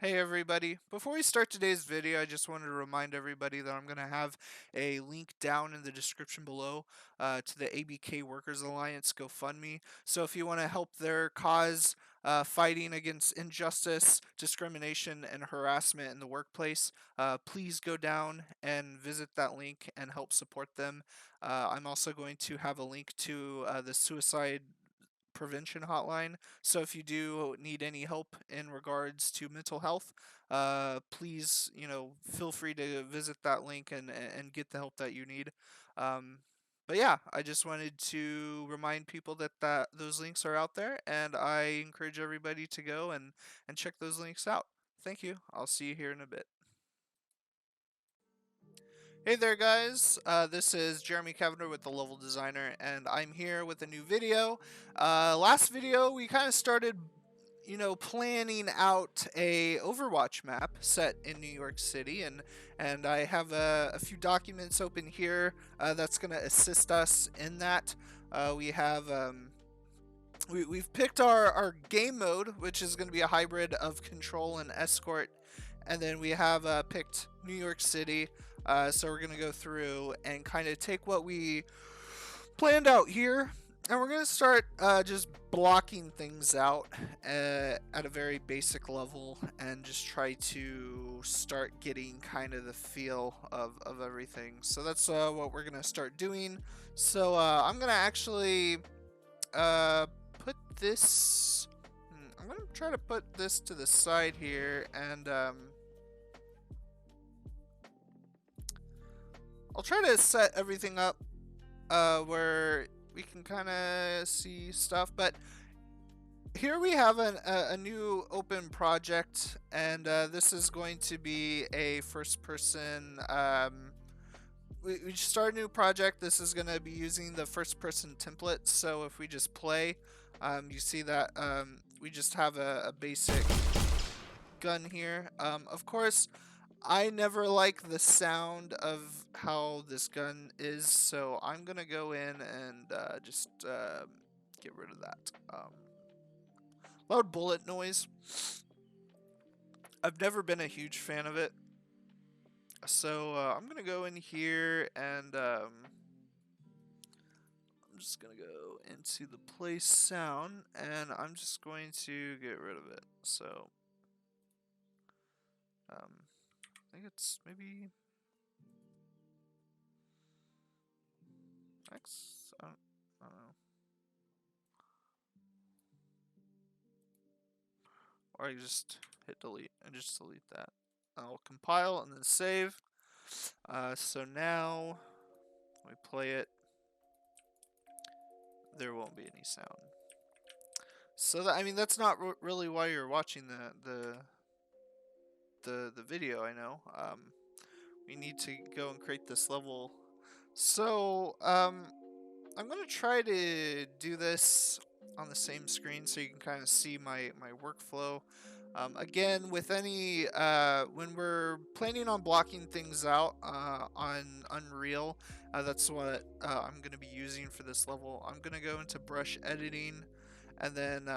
Hey everybody, before we start today's video, I just wanted to remind everybody that I'm going to have a link down in the description below to the ABK Workers Alliance GoFundMe. So if you want to help their cause fighting against injustice, discrimination, and harassment in the workplace, please go down and visit that link and help support them. I'm also going to have a link to the Suicide Prevention Hotline. So if you do need any help in regards to mental health, please, feel free to visit that link and get the help that you need. Um, but yeah, I just wanted to remind people that those links are out there, and I encourage everybody to go and check those links out. Thank you. I'll see you here in a bit. Hey there guys, this is Jeremy Kavanagh with The Level Designer, and I'm here with a new video. Last video we kind of started, planning out a Overwatch map set in New York City, and I have a few documents open here that's going to assist us in that. We have we've picked our game mode, which is going to be a hybrid of control and escort, and then we have picked New York City. So we're going to go through and kind of take what we planned out here, and we're going to start just blocking things out at a very basic level and just try to start getting kind of the feel of everything. So that's what we're going to start doing. So I'm going to actually put this... I'm going to try to put this to the side here, and I'll try to set everything up where we can kind of see stuff. But here we have a new open project, and this is going to be a first person. We start a new project. This is going to be using the first person template. So if we just play, you see that we just have a basic gun here. Of course, I never like the sound of how this gun is, so I'm gonna go in and just get rid of that. Loud bullet noise. I've never been a huge fan of it, so I'm gonna go in here and I'm just gonna go into the play sound, and I'm just going to get rid of it. So I think it's maybe X. I don't know. Or I just hit delete and just delete that. I'll compile and then save. So now we play it. There won't be any sound. So that, I mean, that's not really why you're watching the video. I know. We need to go and create this level. So I'm gonna try to do this on the same screen so you can kind of see my workflow. Again, with any when we're planning on blocking things out on Unreal, that's what I'm going to be using for this level. I'm going to go into brush editing, and then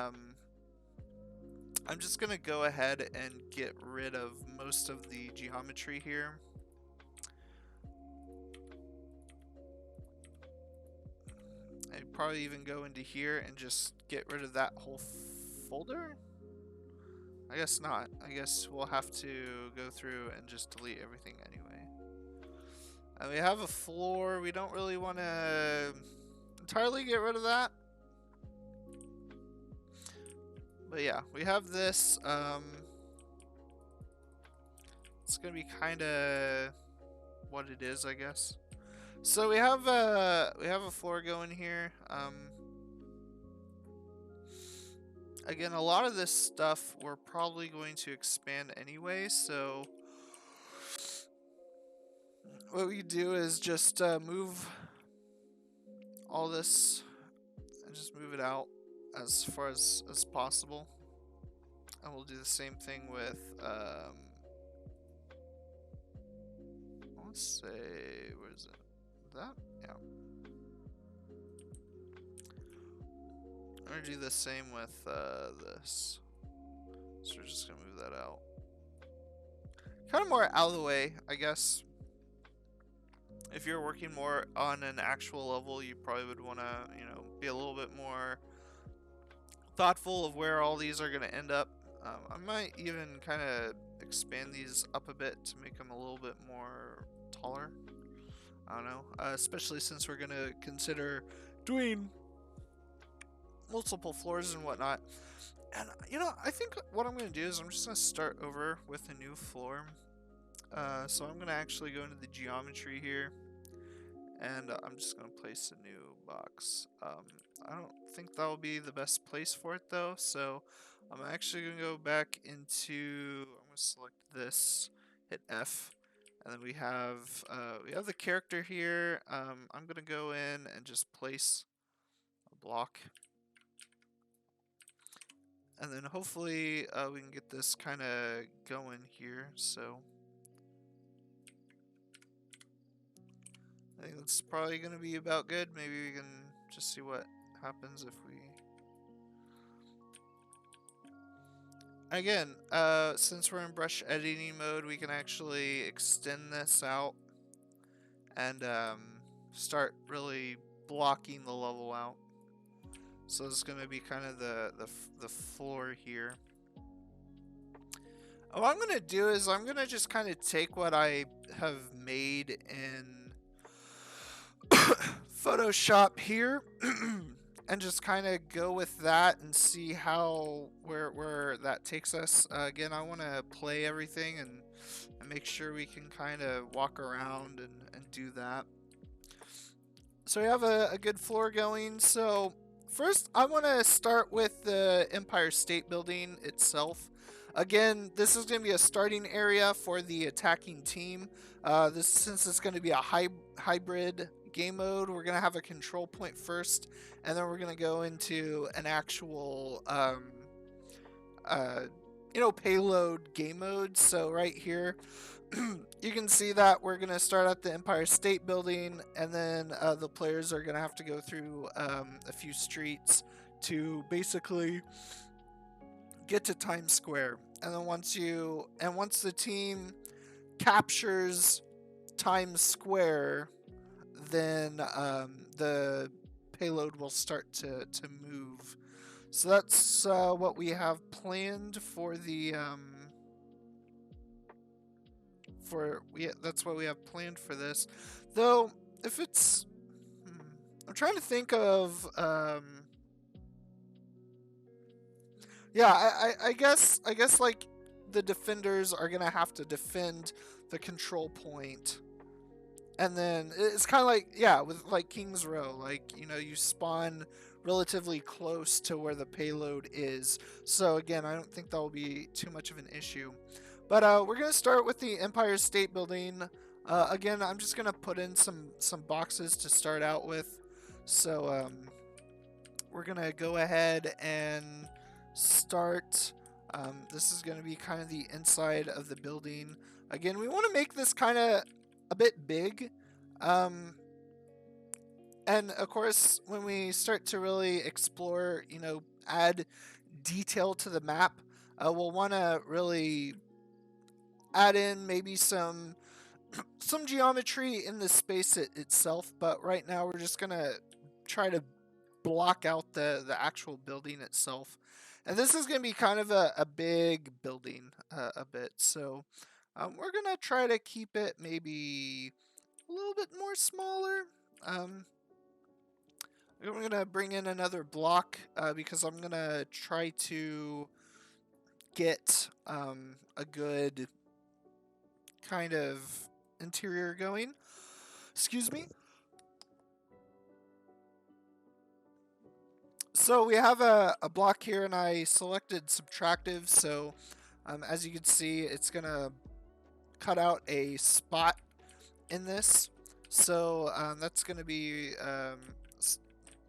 I'm just going to go ahead and get rid of most of the geometry here. I'd probably even go into here and just get rid of that whole folder. I guess not. I guess we'll have to go through and just delete everything anyway. And we have a floor. We don't really want to entirely get rid of that. But yeah, we have this. It's going to be kind of what it is, I guess. So we have a floor going here. Again, a lot of this stuff we're probably going to expand anyway, so what we do is just move all this and just move it out as far as possible. And we'll do the same thing with, let's say, where is it? That? Yeah. I'm gonna do the same with this. So we're just gonna move that out. kind of more out of the way, I guess. If you're working more on an actual level, you probably would want to, be a little bit more thoughtful of where all these are going to end up. I might even kind of expand these up a bit to make them a little bit more taller. I don't know, especially since we're going to consider doing multiple floors and whatnot. And, I think what I'm going to do is I'm just going to start over with a new floor. So I'm going to actually go into the geometry here, and I'm just going to place a new box. I don't think that'll be the best place for it though, so I'm actually going to go back into, I'm going to select this, hit F, and then we have the character here. I'm going to go in and just place a block, and then hopefully we can get this kind of going here. So I think that's probably going to be about good. Maybe we can just see what happens if we... Again, since we're in brush editing mode, we can actually extend this out and start really blocking the level out. So this is going to be kind of the floor here. What I'm going to do is I'm going to just kind of take what I have made in Photoshop here and just kind of go with that and see how where that takes us. Again, I want to play everything and make sure we can kind of walk around and do that. So we have a good floor going. So first I want to start with the Empire State Building itself. Again, this is going to be a starting area for the attacking team. Since it's going to be a hybrid game mode, we're going to have a control point first, and then we're going to go into an actual payload game mode. So right here you can see that we're going to start at the Empire State Building, and then the players are going to have to go through a few streets to basically get to Times Square. And then once the team captures Times Square, then the payload will start to move. So that's what we have planned for the that's what we have planned for this. Though if it's I'm trying to think of I guess like the defenders are gonna have to defend the control point, and then it's kind of like, yeah, with like King's Row, like, you spawn relatively close to where the payload is. So again, I don't think that will be too much of an issue. But we're gonna start with the Empire State Building. Again, I'm just gonna put in some boxes to start out with. So we're gonna go ahead and start. This is gonna be kind of the inside of the building. Again, we want to make this kind of a bit big. And of course, when we start to really explore, add detail to the map, we'll want to really add in maybe some geometry in the space itself. But right now we're just gonna try to block out the actual building itself. And this is gonna be kind of a big building a bit. So we're gonna try to keep it maybe a little bit more smaller. We're gonna bring in another block because I'm gonna try to get a good kind of interior going. Excuse me. So we have a block here, and I selected subtractive. So as you can see, it's gonna cut out a spot in this. So that's gonna be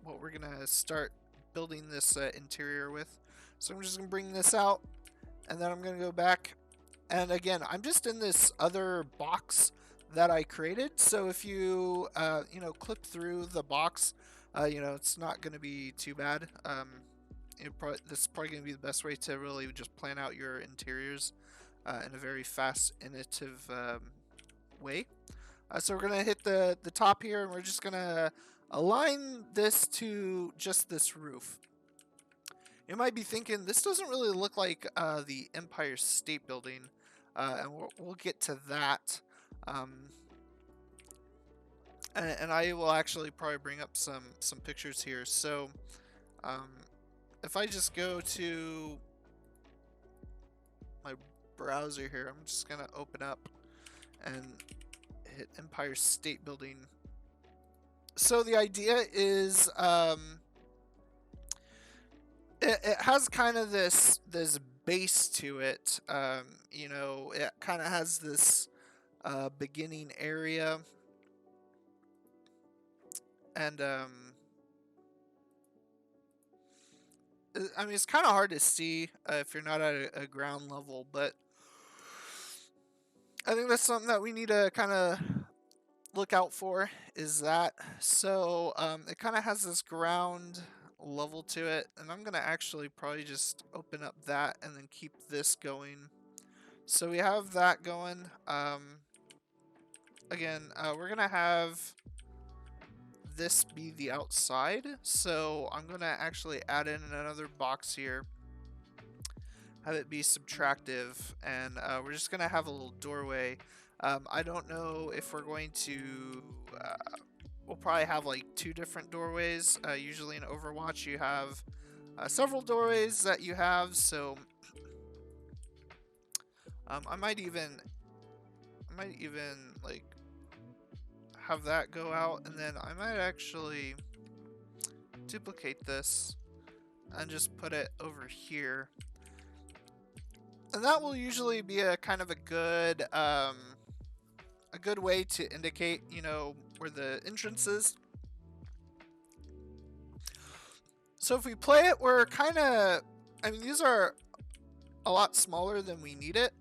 what we're gonna start building this interior with. So I'm just gonna bring this out, and then I'm gonna go back. And again, I'm just in this other box that I created. So if you, clip through the box, it's not going to be too bad. This is probably going to be the best way to really just plan out your interiors. in a very fast, innovative way. So we're gonna hit the top here, and we're just gonna align this to just this roof. You might be thinking this doesn't really look like the Empire State Building, and we'll get to that. And I will actually probably bring up some pictures here. So um, if I just go to my browser here, I'm just gonna open up and hit Empire State Building. So the idea is it has kind of this base to it. You know, it kind of has this beginning area, and I mean, it's kind of hard to see if you're not at a ground level, but I think that's something that we need to kind of look out for, is that. So it kind of has this ground level to it, and I'm gonna actually probably just open up that and then keep this going. So we have that going. Again, we're gonna have this be the outside, so I'm gonna actually add in another box here, have it be subtractive, and we're just gonna have a little doorway. I don't know if we're going to we'll probably have like 2 different doorways. Usually in Overwatch you have several doorways that you have, so I might even like have that go out, and then I might actually duplicate this and just put it over here, and that will usually be a kind of a good way to indicate, you know, where the entrance is. So if we play it, we're kind of, I mean, these are a lot smaller than we need it.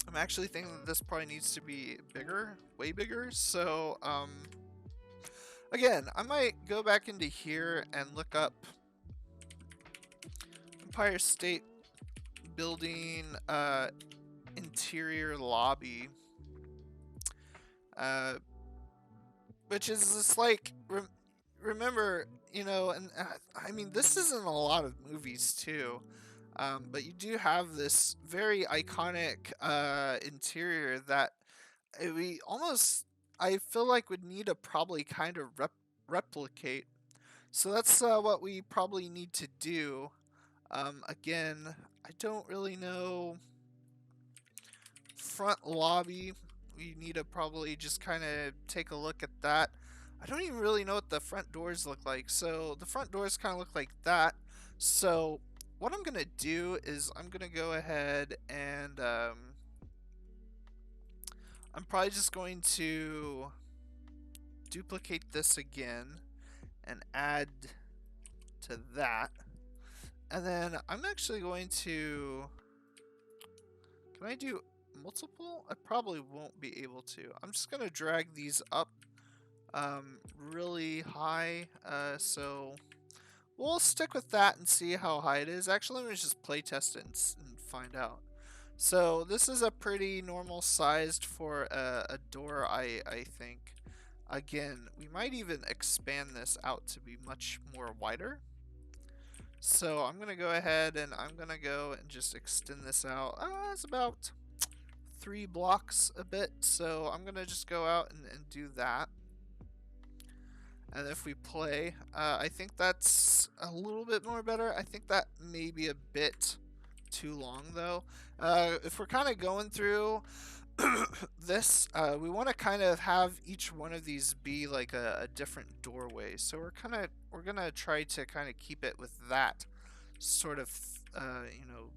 I'm actually thinking that this probably needs to be bigger, way bigger. So again, I might go back into here and look up Empire State Building interior lobby, which is just like, remember, you know, and I mean, this is in a lot of movies too. But you do have this very iconic interior that we almost, I feel like, would need to probably kind of replicate. So that's what we probably need to do. Again, I don't really know. Front lobby, we need to probably just kind of take a look at that. I don't even really know what the front doors look like. So the front doors kind of look like that. So what I'm going to do is I'm going to go ahead and I'm probably just going to duplicate this again and add to that. And then I'm actually going to, can I do multiple? I probably won't be able to. I'm just going to drag these up really high, so we'll stick with that and see how high it is. Actually, let me just play test it and find out. So this is a pretty normal sized for a door, I think. Again, we might even expand this out to be much more wider. So I'm going to go ahead and I'm going to go and just extend this out. It's about 3 blocks a bit. So I'm going to just go out and do that. And if we play, I think that's a little bit more better. I think that may be a bit too long though. If we're kind of going through this, we want to kind of have each one of these be like a different doorway. So we're gonna try to kind of keep it with that sort of you know,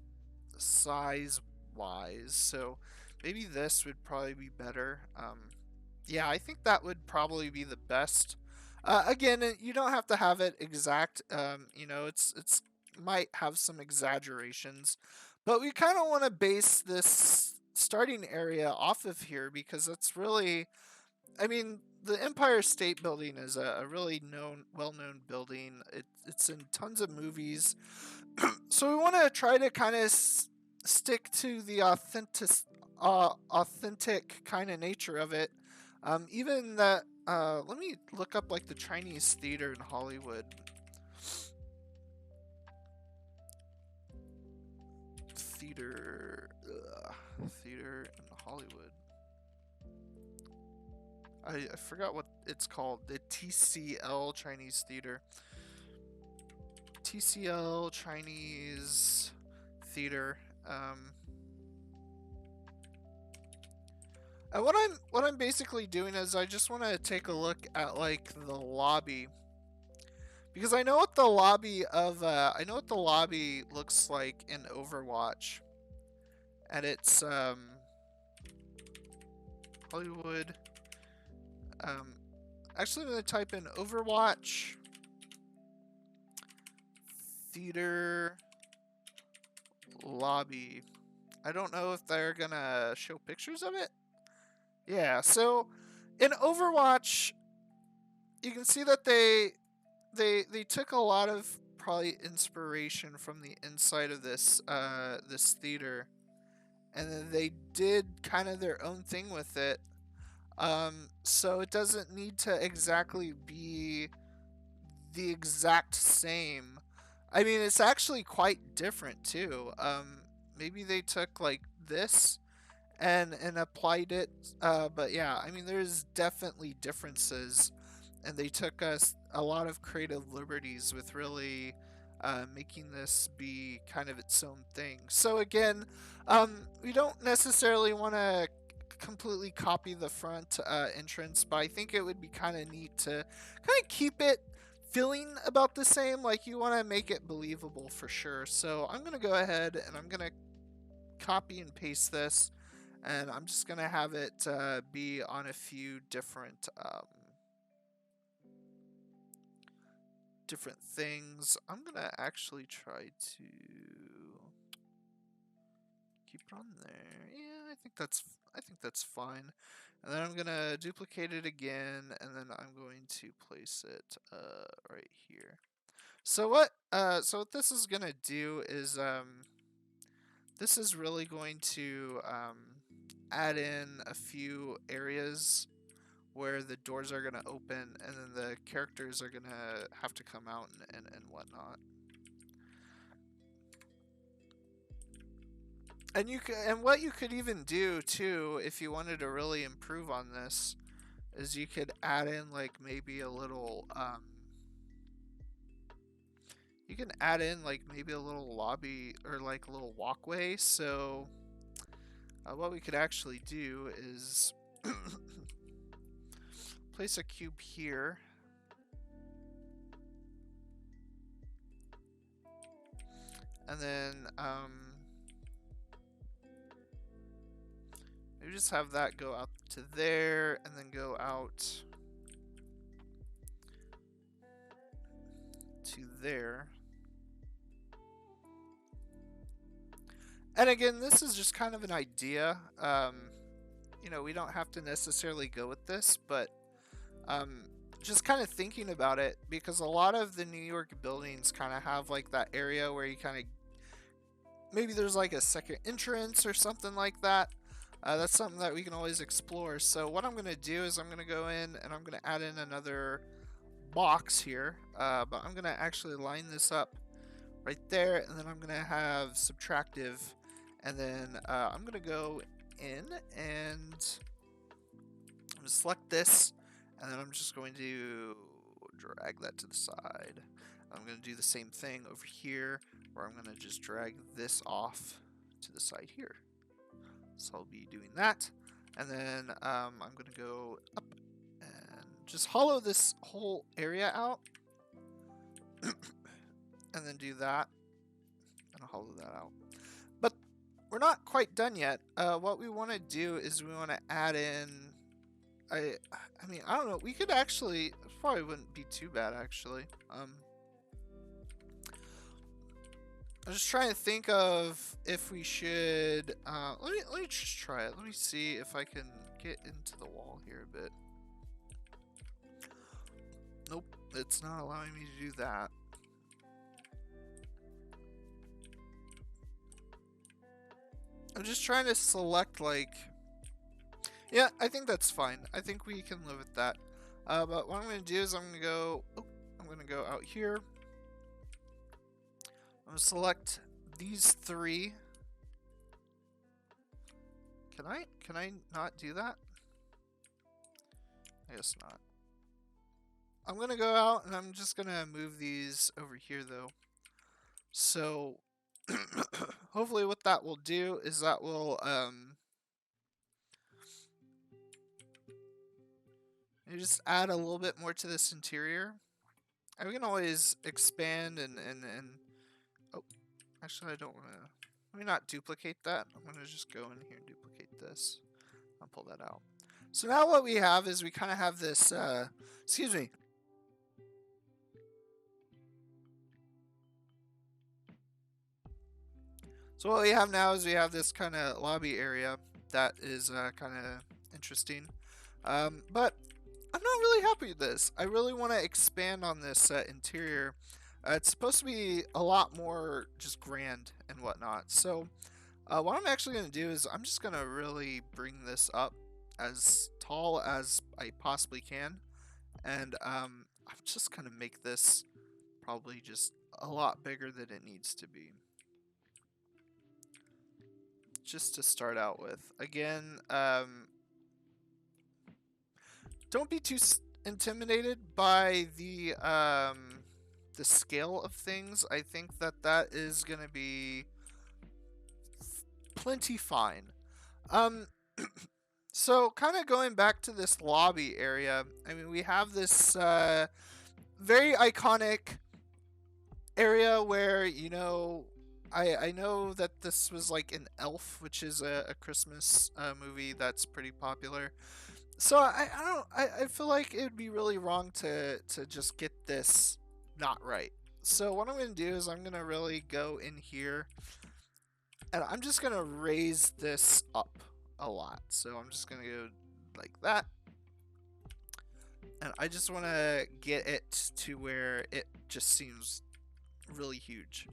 size wise. So maybe this would probably be better. Yeah, I think that would probably be the best. Again, you don't have to have it exact. You know, it's might have some exaggerations, but we kind of want to base this starting area off of here because it's really, I mean, the Empire State Building is a really well-known building. It's in tons of movies, so we want to try to kind of stick to the authentic kind of nature of it. Even that. Let me look up like the Chinese theater in Hollywood. Theater in Hollywood. I forgot what it's called. The TCL Chinese Theater. TCL Chinese Theater. And what I'm basically doing is I just want to take a look at like the lobby, because I know what the lobby looks like in Overwatch, and it's Hollywood. Actually, I'm gonna type in Overwatch theater lobby. I don't know if they're gonna show pictures of it. Yeah, so in Overwatch, you can see that they took a lot of probably inspiration from the inside of this this theater, and then they did kind of their own thing with it. So it doesn't need to exactly be the exact same. I mean, it's actually quite different too. Maybe they took like this and applied it. But yeah, I mean, there's definitely differences, and they took us a lot of creative liberties with really making this be kind of its own thing. So again, we don't necessarily want to completely copy the front entrance, but I think it would be kind of neat to kind of keep it feeling about the same. Like, you want to make it believable for sure. So I'm gonna go ahead and I'm gonna copy and paste this, and I'm just gonna have it be on a few different different things. I'm gonna actually try to keep it on there. Yeah, I think that's fine. And then I'm gonna duplicate it again, and then I'm going to place it right here. So what this is gonna do is this is really going to add in a few areas where the doors are gonna open, and then the characters are gonna have to come out and whatnot. And what you could even do too, if you wanted to really improve on this, is you could add in like maybe a little you can add in like maybe a little lobby or like a little walkway. So what we could actually do is place a cube here, and then maybe just have that go out to there, and then go out to there. And again, this is just kind of an idea. You know, we don't have to necessarily go with this, but just kind of thinking about it, because a lot of the New York buildings kind of have like that area where you kind of, maybe there's like a second entrance or something like that. That's something that we can always explore. So what I'm going to do is I'm going to go in and I'm going to add in another box here, but I'm going to actually line this up right there, and then I'm going to have subtractive, and then I'm going to go in and I'm going to select this, and then I'm just going to drag that to the side. I'm going to do the same thing over here, where I'm going to just drag this off to the side here. So I'll be doing that, and then I'm going to go up and just hollow this whole area out, and then do that, and I'll hollow that out. But we're not quite done yet. What we want to do is we want to add in, I mean, I don't know, we could actually, it probably wouldn't be too bad actually. I'm just trying to think of if we should, let me just try it. Let me see if I can get into the wall here a bit. Nope, it's not allowing me to do that. I'm just trying to select, like, yeah, I think that's fine. I think we can live with that. But what I'm going to do is I'm going to go out here. I'm going to select these three. Can I not do that? I guess not. I'm going to go out and I'm just going to move these over here though. So hopefully what that will do is that will just add a little bit more to this interior. And we can always expand and oh, actually I don't want to, let me not duplicate that. I'm going to just go in here and duplicate this. I'll pull that out. So now what we have is we kind of have this, excuse me. So what we have now is we have this kind of lobby area that is kind of interesting. But I'm not really happy with this. I really want to expand on this interior. It's supposed to be a lot more just grand and whatnot. So what I'm actually going to do is I'm just going to really bring this up as tall as I possibly can. And I'm just going to make this probably just a lot bigger than it needs to be. Just to start out with. Again, don't be too intimidated by the scale of things. I think that is going to be plenty fine. So kind of going back to this lobby area, I mean, we have this very iconic area where, you know, I know that this was like an Elf, which is a Christmas movie that's pretty popular. So I feel like it would be really wrong to just get this not right. So what I'm going to do is I'm going to really go in here and I'm just going to raise this up a lot. So I'm just going to go like that. And I just want to get it to where it just seems really huge.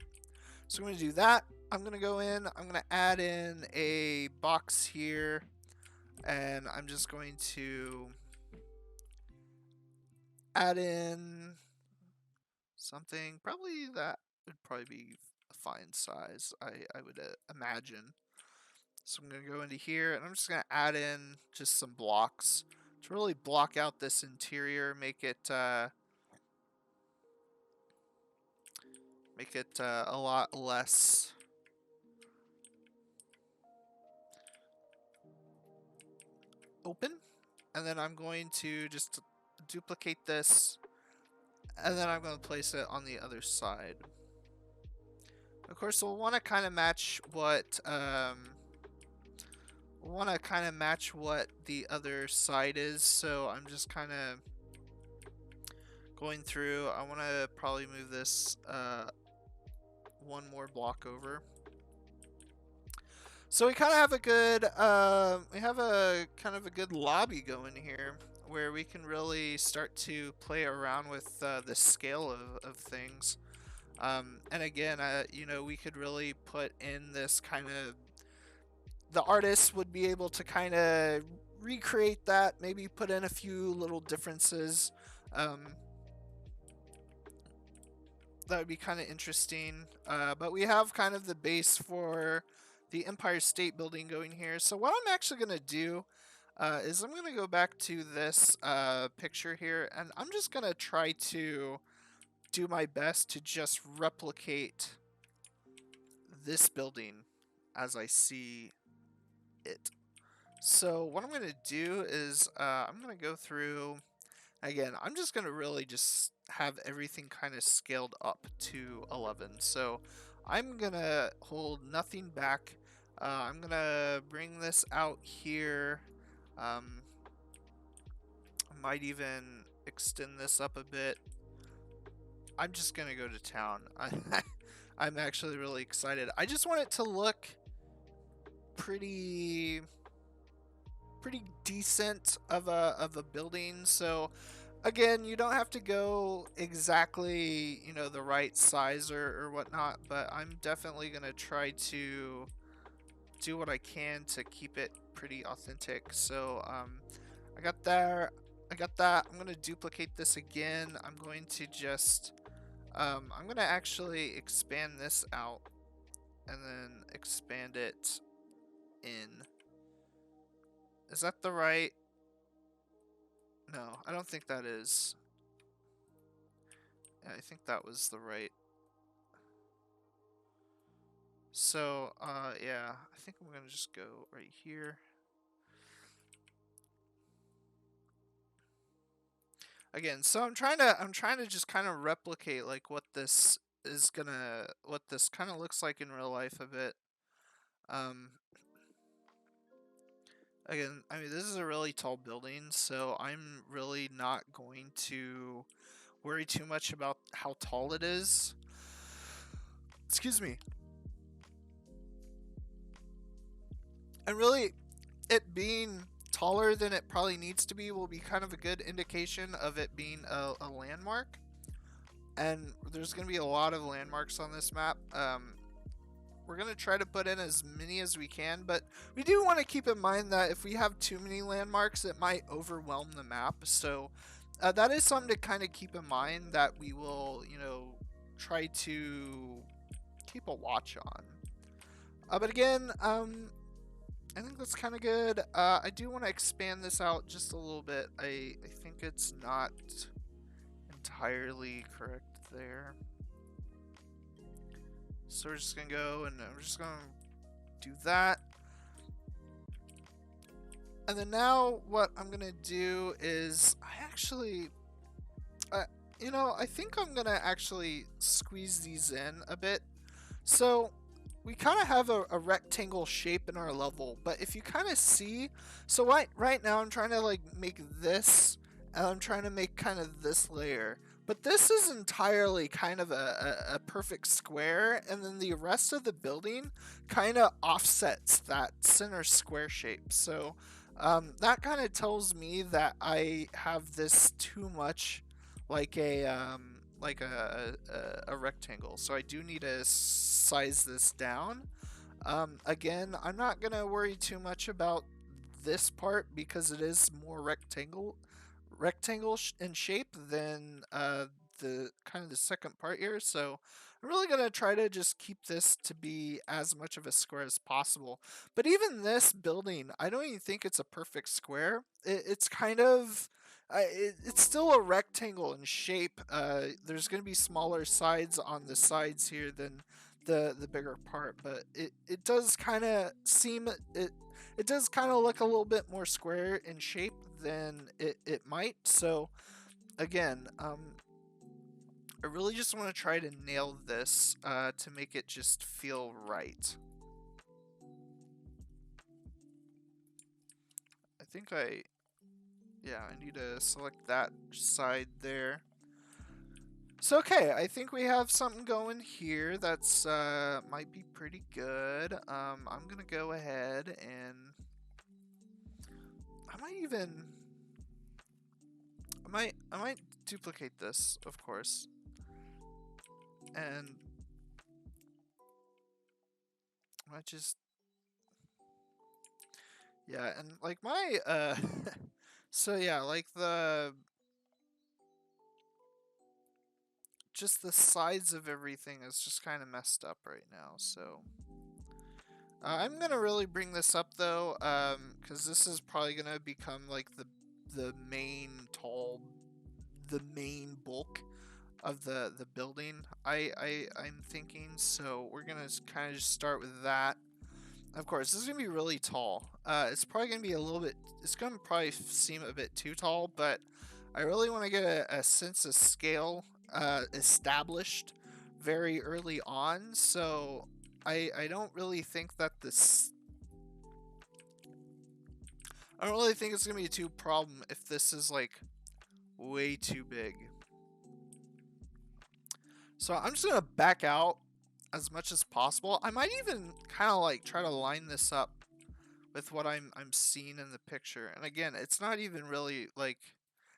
So I'm going to do that. I'm going to go in. I'm going to add in a box here. And I'm just going to add in something. Probably that would probably be a fine size, I would imagine. So I'm going to go into here. And I'm just going to add in just some blocks to really block out this interior. Make it a lot less open. And then I'm going to just duplicate this, and then I'm going to place it on the other side. Of course, we'll want to kind of match what the other side is. So I'm just kind of going through. I want to probably move this one more block over. So we kind of have a good good lobby going here, where we can really start to play around with the scale of things. And again, you know, we could really put in this kind of, the artist would be able to kind of recreate that, maybe put in a few little differences. That would be kind of interesting. But we have kind of the base for the Empire State Building going here. So what I'm actually going to do is I'm going to go back to this picture here, and I'm just going to try to do my best to just replicate this building as I see it. So what I'm going to do is I'm going to go through. Again, I'm just going to really just have everything kind of scaled up to 11. So I'm going to hold nothing back. I'm going to bring this out here. I might even extend this up a bit. I'm just going to go to town. I'm actually really excited. I just want it to look pretty decent of a building. So again, you don't have to go exactly, you know, the right size or whatnot, but I'm definitely gonna try to do what I can to keep it pretty authentic. So I got there. I got that. I'm gonna duplicate this again. I'm going to just I'm gonna actually expand this out and then expand it in. Is that the right? No, I don't think that is. Yeah, I think that was the right. So, yeah, I think I'm gonna just go right here. Again, so I'm trying to just kind of replicate like what this kind of looks like in real life a bit. Um, Again, I mean, this is a really tall building, so I'm really not going to worry too much about how tall it is. Excuse me. And really, it being taller than it probably needs to be will be kind of a good indication of it being a landmark. And there's going to be a lot of landmarks on this map. We're going to try to put in as many as we can, but we do want to keep in mind that if we have too many landmarks, it might overwhelm the map. So that is something to kind of keep in mind that we will, try to keep a watch on. But again, I think that's kind of good. I do want to expand this out just a little bit. I think it's not entirely correct there. So we're just going to go and we're just going to do that. And then now what I'm going to do is I actually, I think I'm going to actually squeeze these in a bit. So we kind of have a rectangle shape in our level, but if you kind of see, so right now I'm trying to like make this, and I'm trying to make kind of this layer, but this is entirely kind of a perfect square, and then the rest of the building kind of offsets that center square shape. So that kind of tells me that I have this too much like a rectangle, so I do need to size this down. Again, I'm not gonna worry too much about this part because it is more rectangle in shape than the kind of the second part here. So I'm really gonna try to just keep this to be as much of a square as possible. But even this building, I don't even think it's a perfect square. It's kind of it's still a rectangle in shape. There's going to be smaller sides on the sides here than the bigger part, but it does kind of seem it does kind of look a little bit more square in shape than it might. So again, I really just want to try to nail this to make it just feel right. I think yeah, I need to select that side there. So okay, I think we have something going here that's might be pretty good. I'm gonna go ahead and I might duplicate this, of course, and I might just yeah, and like my so yeah, like just the sides of everything is just kind of messed up right now. So I'm gonna really bring this up though, because this is probably gonna become like the main bulk of the building. I'm thinking. So we're gonna kind of just start with that. Of course, this is gonna be really tall. It's probably gonna be a little bit. It's gonna probably seem a bit too tall, but I really want to get a sense of scale established very early on. So I don't really think that this. I don't really think it's gonna be a too problem if this is like way too big. So I'm just gonna back out as much as possible. I might even kind of like try to line this up with what I'm seeing in the picture. And again, it's not even really like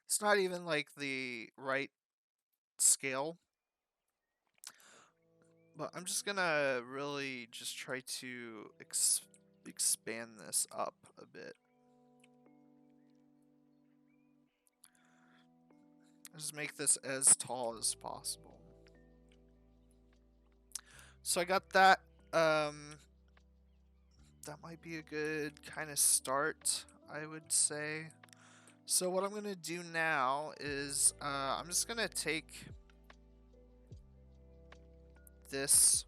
it's not even like the right scale. But I'm just gonna really just try to expand this up a bit. Just make this as tall as possible. So I got that. That might be a good kind of start, I would say. So what I'm going to do now is I'm just going to take this.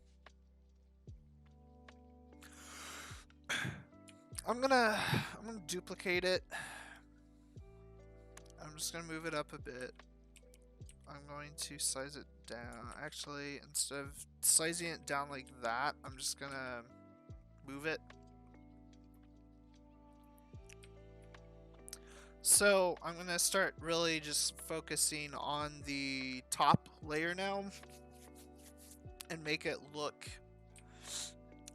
I'm gonna duplicate it. I'm just gonna move it up a bit. I'm going to size it down. Actually, instead of sizing it down like that, I'm just gonna move it. So I'm gonna start really just focusing on the top layer now and make it look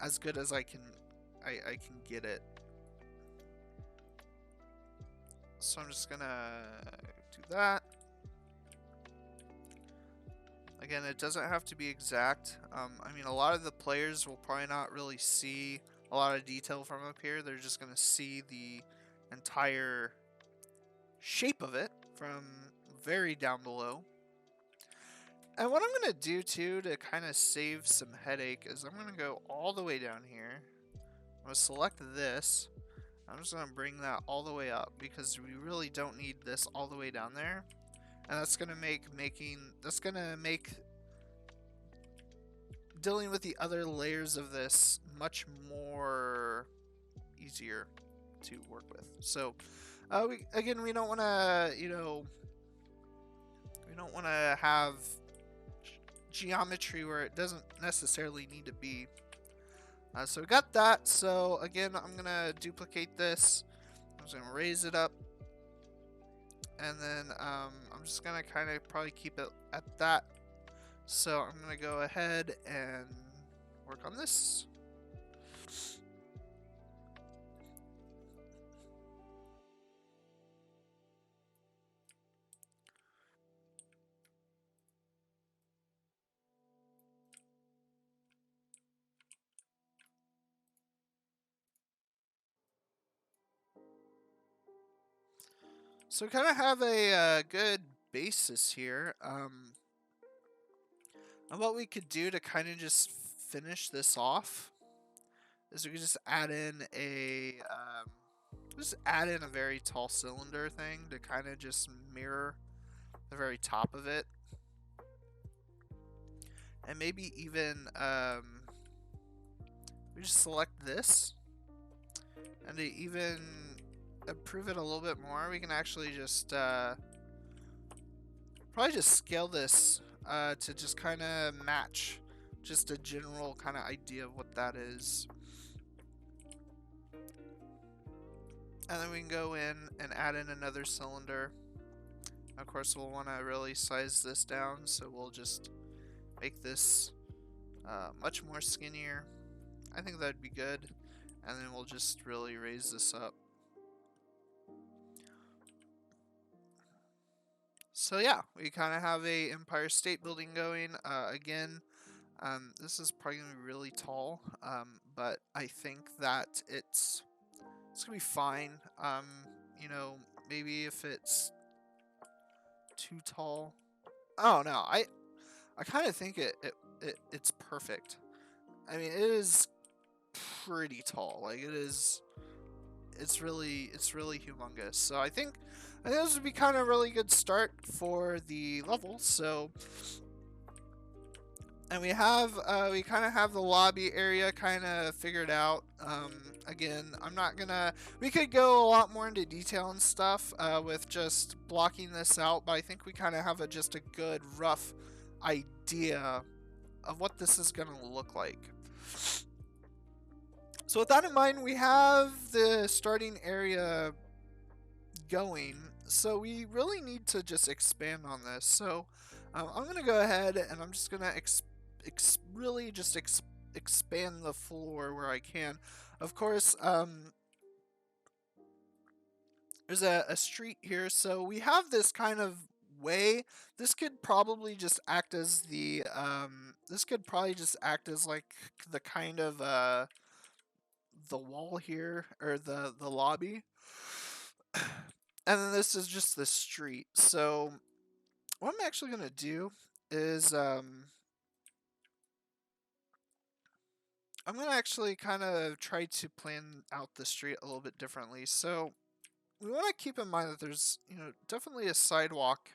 as good as I can get it. So I'm just gonna do that. Again, it doesn't have to be exact. I mean, a lot of the players will probably not really see a lot of detail from up here. They're just going to see the entire shape of it from very down below. And what I'm going to do, too, to kind of save some headache is I'm going to go all the way down here. I'm going to select this. I'm just going to bring that all the way up because we really don't need this all the way down there. And that's going to make dealing with the other layers of this much more easier to work with. So we don't want to, we don't want to have geometry where it doesn't necessarily need to be. So we got that. So again, I'm gonna duplicate this. I'm just gonna raise it up, and then I'm just gonna kind of probably keep it at that. So I'm gonna go ahead and work on this. So we kind of have a good basis here. And what we could do to kind of just finish this off is we could just add in a very tall cylinder thing to kind of just mirror the very top of it, and maybe even we just select this, and to even improve it a little bit more, we can actually just probably just scale this to just kind of match just a general kind of idea of what that is. And then we can go in and add in another cylinder. Of course, we'll want to really size this down, so we'll just make this much more skinnier. I think that'd be good. And then we'll just really raise this up. So yeah, we kind of have a Empire State Building going. Again, this is probably going to be really tall, but I think that it's going to be fine. Maybe if it's too tall. Oh no, I kind of think it's perfect. I mean, it is pretty tall. Like it's really humongous. So I think this would be kind of a really good start for the level. So, and we kind of have the lobby area kind of figured out. Again, we could go a lot more into detail and stuff with just blocking this out, but I think we kind of have just a good rough idea of what this is going to look like. So with that in mind, we have the starting area going, so we really need to just expand on this. So I'm going to go ahead and I'm just going to really just expand the floor where I can. Of course, there's a street here, so we have this kind of way. This could probably just act as like the kind of the wall here, or the lobby. And then this is just the street. So what I'm actually gonna do is I'm gonna actually kind of try to plan out the street a little bit differently. So we want to keep in mind that there's, definitely a sidewalk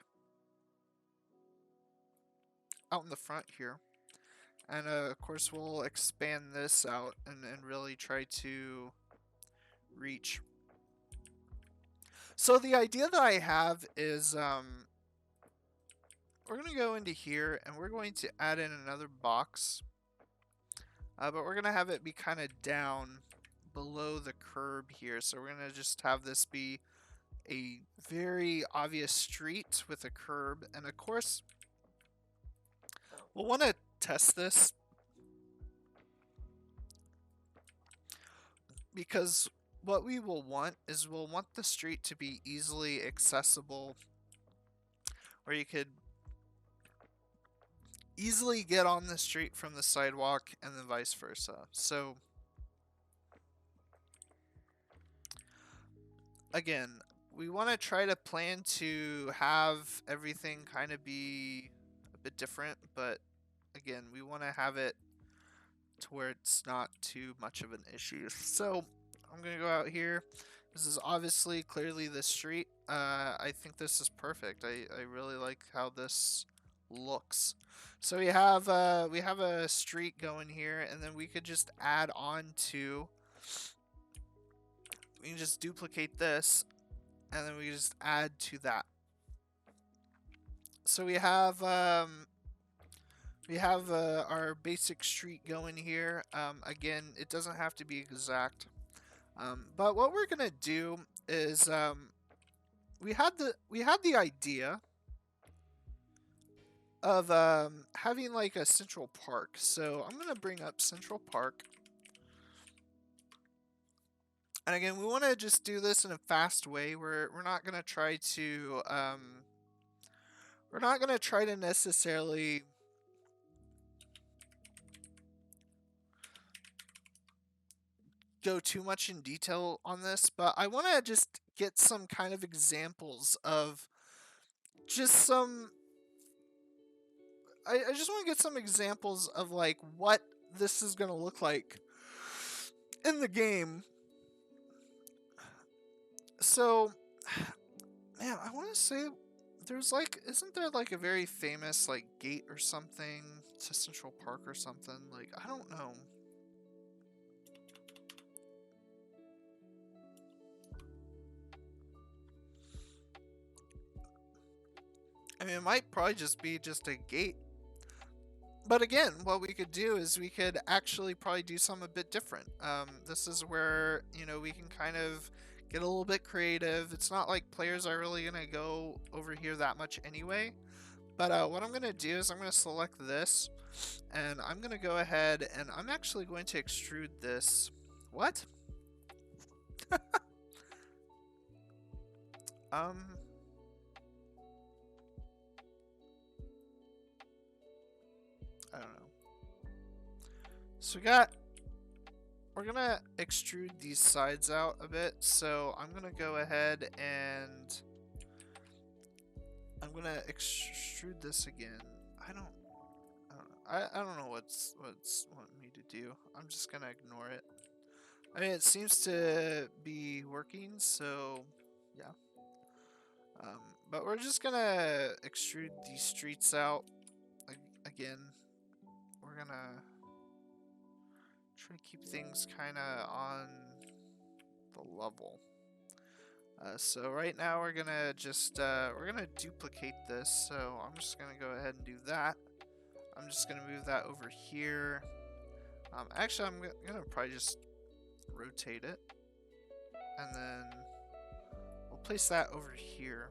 out in the front here. And of course we'll expand this out and really try to reach. So the idea that I have is we're going to go into here and we're going to add in another box. But we're going to have it be kind of down below the curb here. So we're going to just have this be a very obvious street with a curb. And of course, we'll want to test this because what we will want is we'll want the street to be easily accessible, where you could easily get on the street from the sidewalk and then vice versa. So again, we want to try to plan to have everything kind of be a bit different, but again, we want to have it to where it's not too much of an issue. So I'm going to go out here. This is obviously clearly the street. I think this is perfect. I really like how this looks. So we have a street going here, and then we could just add on to. We can just duplicate this, and then we can just add to that. So we have our basic street going here. Again, it doesn't have to be exact. But what we're gonna do is we had the idea of having like a Central Park. So I'm gonna bring up Central Park, and again, we want to just do this in a fast way. We're not gonna try to necessarily go too much in detail on this, but I want to just get some kind of examples of just some. I just want to get some examples of like what this is gonna look like in the game. So, man, I want to say there's like, isn't there like a very famous like gate or something to Central Park or something? Like, I don't know. I mean, it might probably just be just a gate. But again, what we could do is we could actually probably do something a bit different. This is where, we can kind of get a little bit creative. It's not like players are really going to go over here that much anyway. But what I'm going to do is I'm going to select this. And I'm going to go ahead and I'm actually going to extrude this. What? I don't know. So we're gonna extrude these sides out a bit. So I'm gonna go ahead and I'm gonna extrude this again. I don't know what's wanting me to do. I'm just gonna ignore it. I mean, it seems to be working, so yeah. But we're just gonna extrude these streets out again. We're gonna try to keep things kind of on the level. So right now we're gonna just we're gonna duplicate this. So I'm just gonna go ahead and do that. I'm just gonna move that over here. Actually, I'm gonna probably just rotate it, and then we'll place that over here.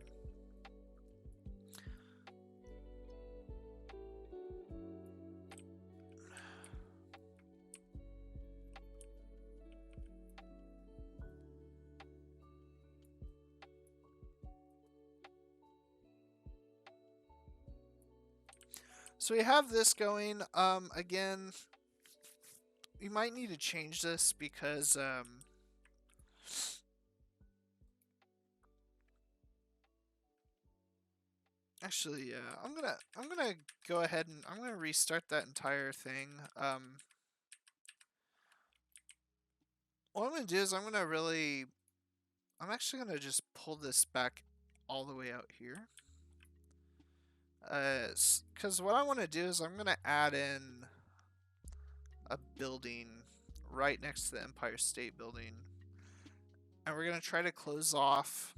So we have this going. Again, we might need to change this because actually, yeah, I'm gonna go ahead and I'm gonna restart that entire thing. What I'm gonna do is I'm actually gonna just pull this back all the way out here. Because what I want to do is I'm gonna add in a building right next to the Empire State Building, and we're gonna try to close off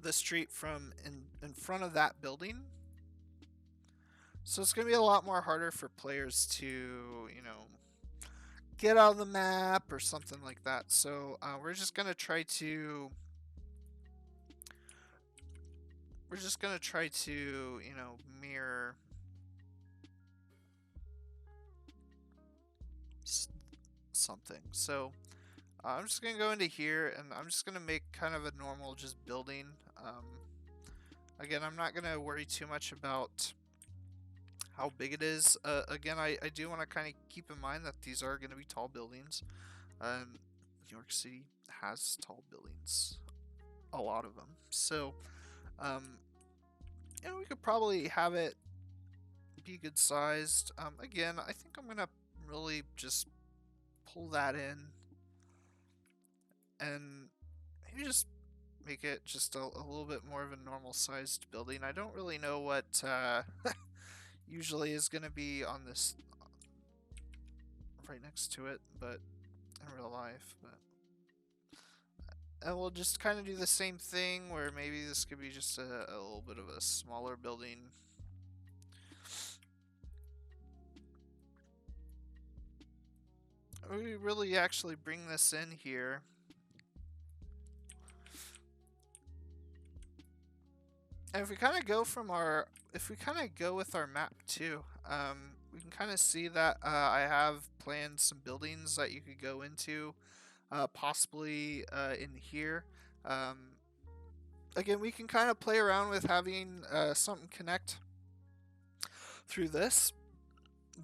the street from in front of that building. So it's gonna be a lot more harder for players to, get out of the map or something like that. So we're just gonna try to mirror something. So I'm just gonna go into here and I'm just gonna make kind of a normal just building. Again, I'm not gonna worry too much about how big it is. Again, I do want to kind of keep in mind that these are going to be tall buildings. New York City has tall buildings, a lot of them. So, we could probably have it be good sized. Again, I think I'm going to really just pull that in and maybe just make it just a little bit more of a normal sized building. I don't really know what usually is going to be on this right next to it, but in real life. And we'll just kind of do the same thing where maybe this could be just a little bit of a smaller building. We really actually bring this in here. And if we kind of go with our map too, we can kind of see that I have planned some buildings that you could go into, possibly in here. Again, we can kind of play around with having something connect through this,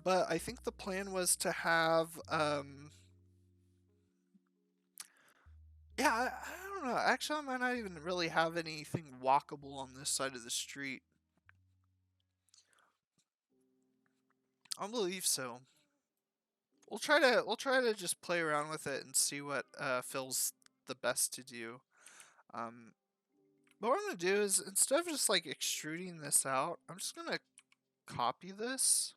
but I think the plan was to have, yeah, I don't know. Actually, I might not even really have anything walkable on this side of the street. I believe so. We'll try to just play around with it and see what feels the best to do. But what I'm gonna do is, instead of just like extruding this out, I'm just gonna copy this.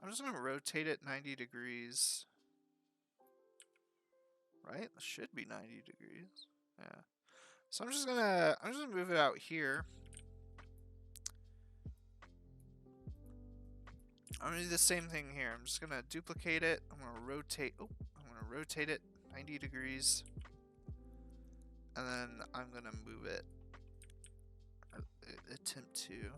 I'm just gonna rotate it 90 degrees. Right? It should be 90 degrees. Yeah. So I'm just gonna move it out here. I'm gonna do the same thing here. I'm just gonna duplicate it. I'm gonna rotate it 90 degrees. And then I'm gonna move it. Attempt to.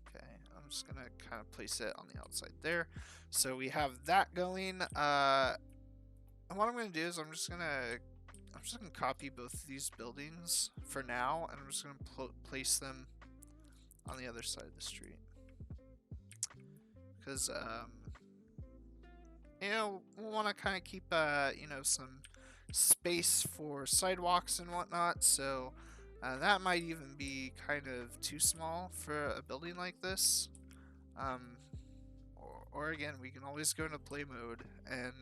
Okay, I'm just gonna kind of place it on the outside there. So we have that going. And what I'm gonna do is I'm just gonna copy both of these buildings for now, and I'm just gonna place them on the other side of the street. Because we want to kind of keep some space for sidewalks and whatnot. So that might even be kind of too small for a building like this. Or again, we can always go into play mode and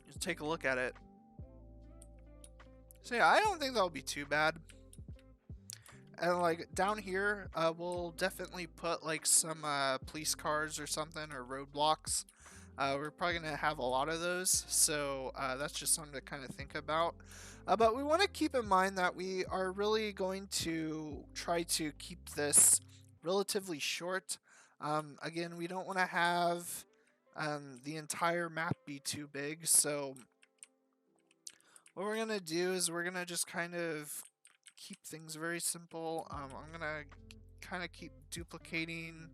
just take a look at it. So yeah, I don't think that'll be too bad. And like down here, we'll definitely put like some police cars or something, or roadblocks. We're probably gonna have a lot of those, so that's just something to kind of think about. But we want to keep in mind that we are really going to try to keep this relatively short. Again, we don't want to have the entire map be too big, so what we're gonna do is we're gonna just kind of keep things very simple. I'm gonna kind of keep duplicating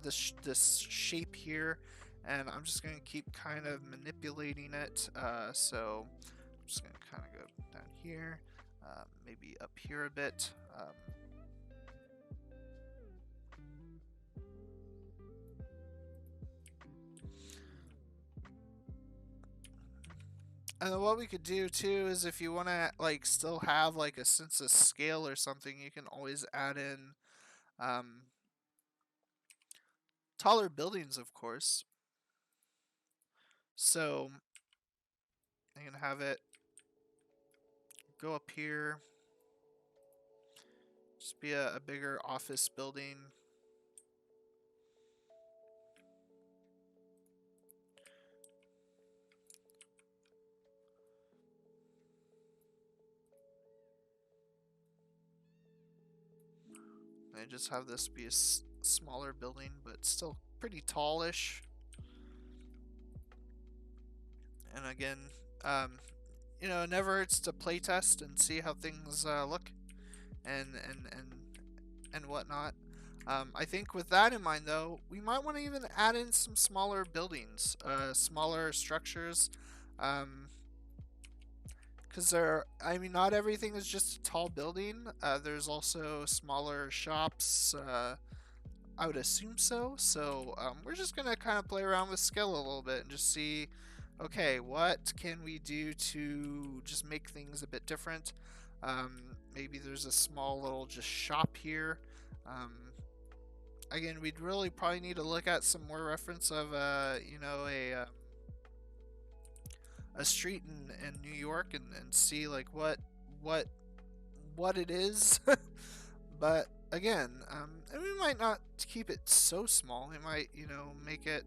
this shape here, and I'm just gonna keep kind of manipulating it. So I'm just gonna kind of go down here, maybe up here a bit. And then what we could do too is if you want to like still have like a sense of scale or something, you can always add in um, taller buildings, of course. So I'm gonna have it go up here, just be a bigger office building. I just have this be a smaller building, but still pretty tallish. And again, um, you know, it never hurts to playtest and see how things look and whatnot. I think with that in mind, though, we might want to even add in some smaller buildings, smaller structures, because I mean, not everything is just a tall building. There's also smaller shops. I would assume so. So we're just gonna kind of play around with scale a little bit and just see, okay, what can we do to just make things a bit different? Maybe there's a small little just shop here. Um, Again, we'd really probably need to look at some more reference of, you know, a street in New York and see like what it is. But again, and we might not keep it so small. We might, you know, make it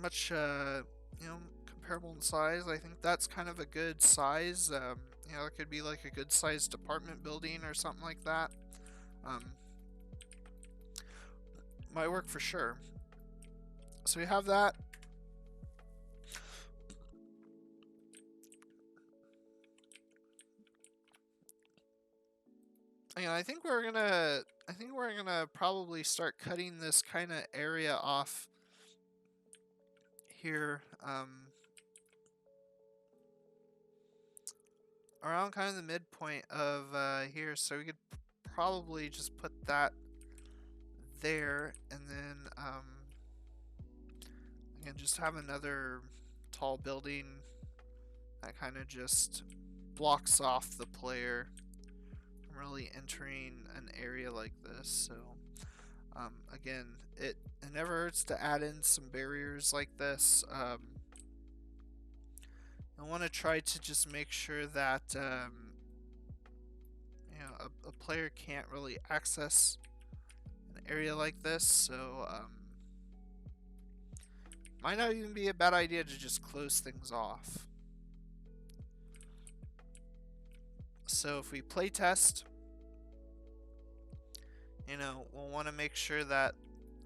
much, you know, comparable in size. I think that's kind of a good size. You know, it could be like a good sized apartment building or something like that. Um, might work for sure. So we have that. Yeah, I think we're gonna probably start cutting this kind of area off here, around kind of the midpoint of here. So we could probably just put that there, and then again, just have another tall building that kind of just blocks off the player from really entering an area like this. So again, it never hurts to add in some barriers like this. I want to try to just make sure that you know, a player can't really access an area like this. So might not even be a bad idea to just close things off. So if we play test, you know, we'll want to make sure that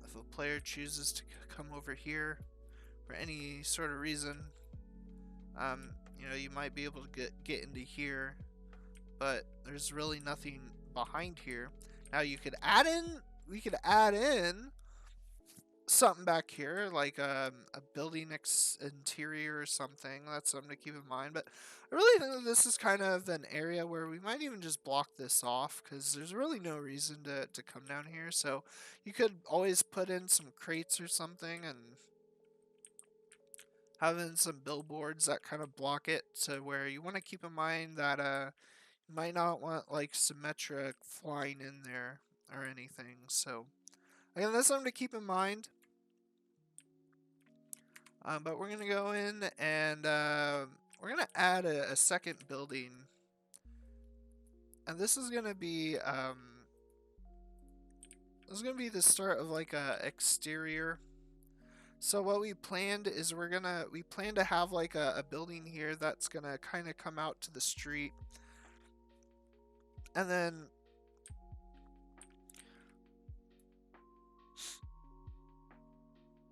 if a player chooses to come over here for any sort of reason, you know, you might be able to get into here, but there's really nothing behind here. Now you could add in, we could add in something back here, like a building interior or something. That's something to keep in mind. But I really think that this is kind of an area where we might even just block this off, because there's really no reason to come down here. So you could always put in some crates or something and have in some billboards that kind of block it, to where you want to keep in mind that you might not want like symmetric flying in there or anything. So again, that's something to keep in mind. But we're gonna go in and we're gonna add a second building, and this is gonna be the start of like a exterior. So what we planned is we plan to have like a building here that's gonna kind of come out to the street, and then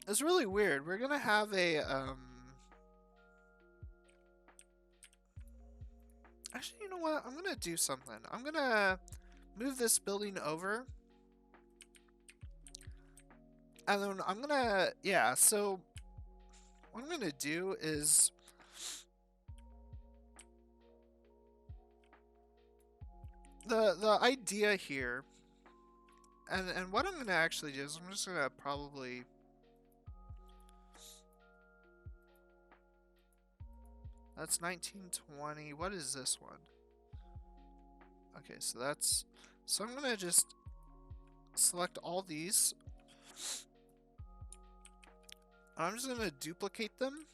it's really weird. We're gonna have a actually, you know what? I'm gonna do something. I'm gonna move this building over, and then I'm gonna, yeah. So what I'm gonna do is the idea here, and what I'm gonna actually do is I'm just gonna probably That's 1920. What is this one? Okay, so that's... So I'm gonna just select all these. I'm just gonna duplicate them.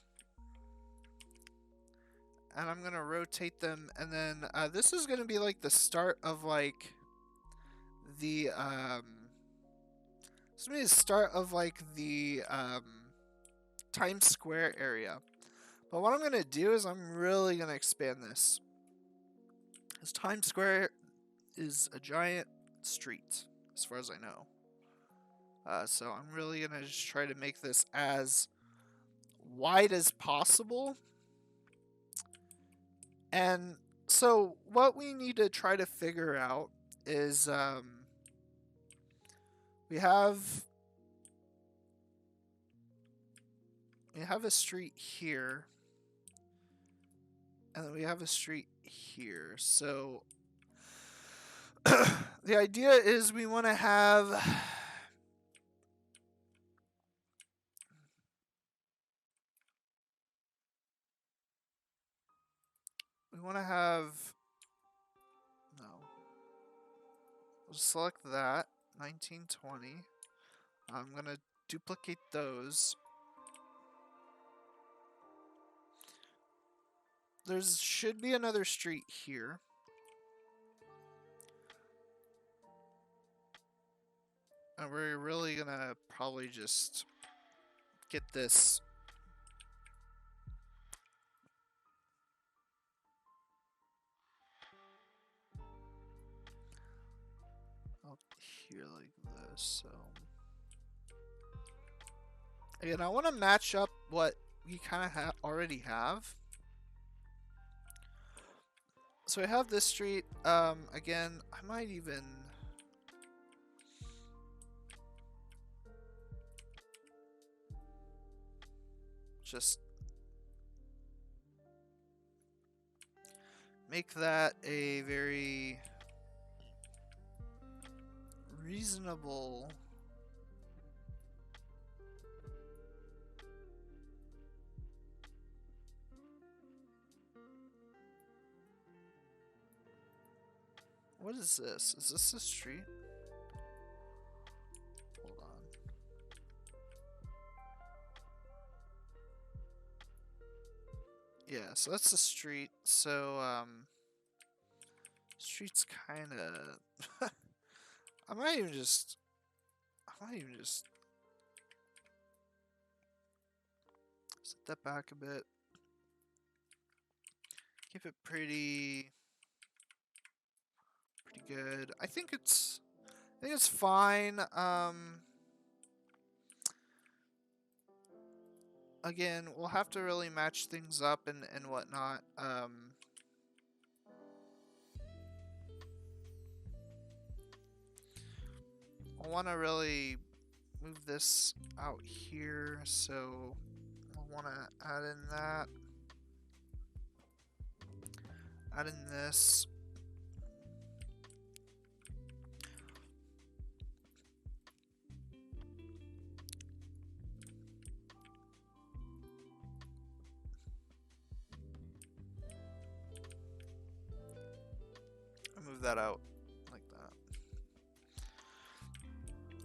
And I'm gonna rotate them, and then this is gonna be like the start of like the this is gonna be the start of like the Times Square area. But what I'm gonna do is I'm really gonna expand this. Because Times Square is a giant street, as far as I know. So I'm really gonna just try to make this as wide as possible. And so what we need to try to figure out is we have a street here, and then we have a street here. So the idea is we want to have no. We'll select that 1920. I'm gonna duplicate those. There should be another street here. And we're really gonna probably just get this up here like this. So again, I want to match up what we kind of already have. So I have this street. Again, I might even just make that a very reasonable What is this? Is this a street? Hold on. Yeah, so that's the street. So, street's kind of... I might even just set that back a bit. Keep it pretty good. I think it's fine. Again, we'll have to really match things up and whatnot. I want to really move this out here, so I want to add in that. Add in this. Move that out like that.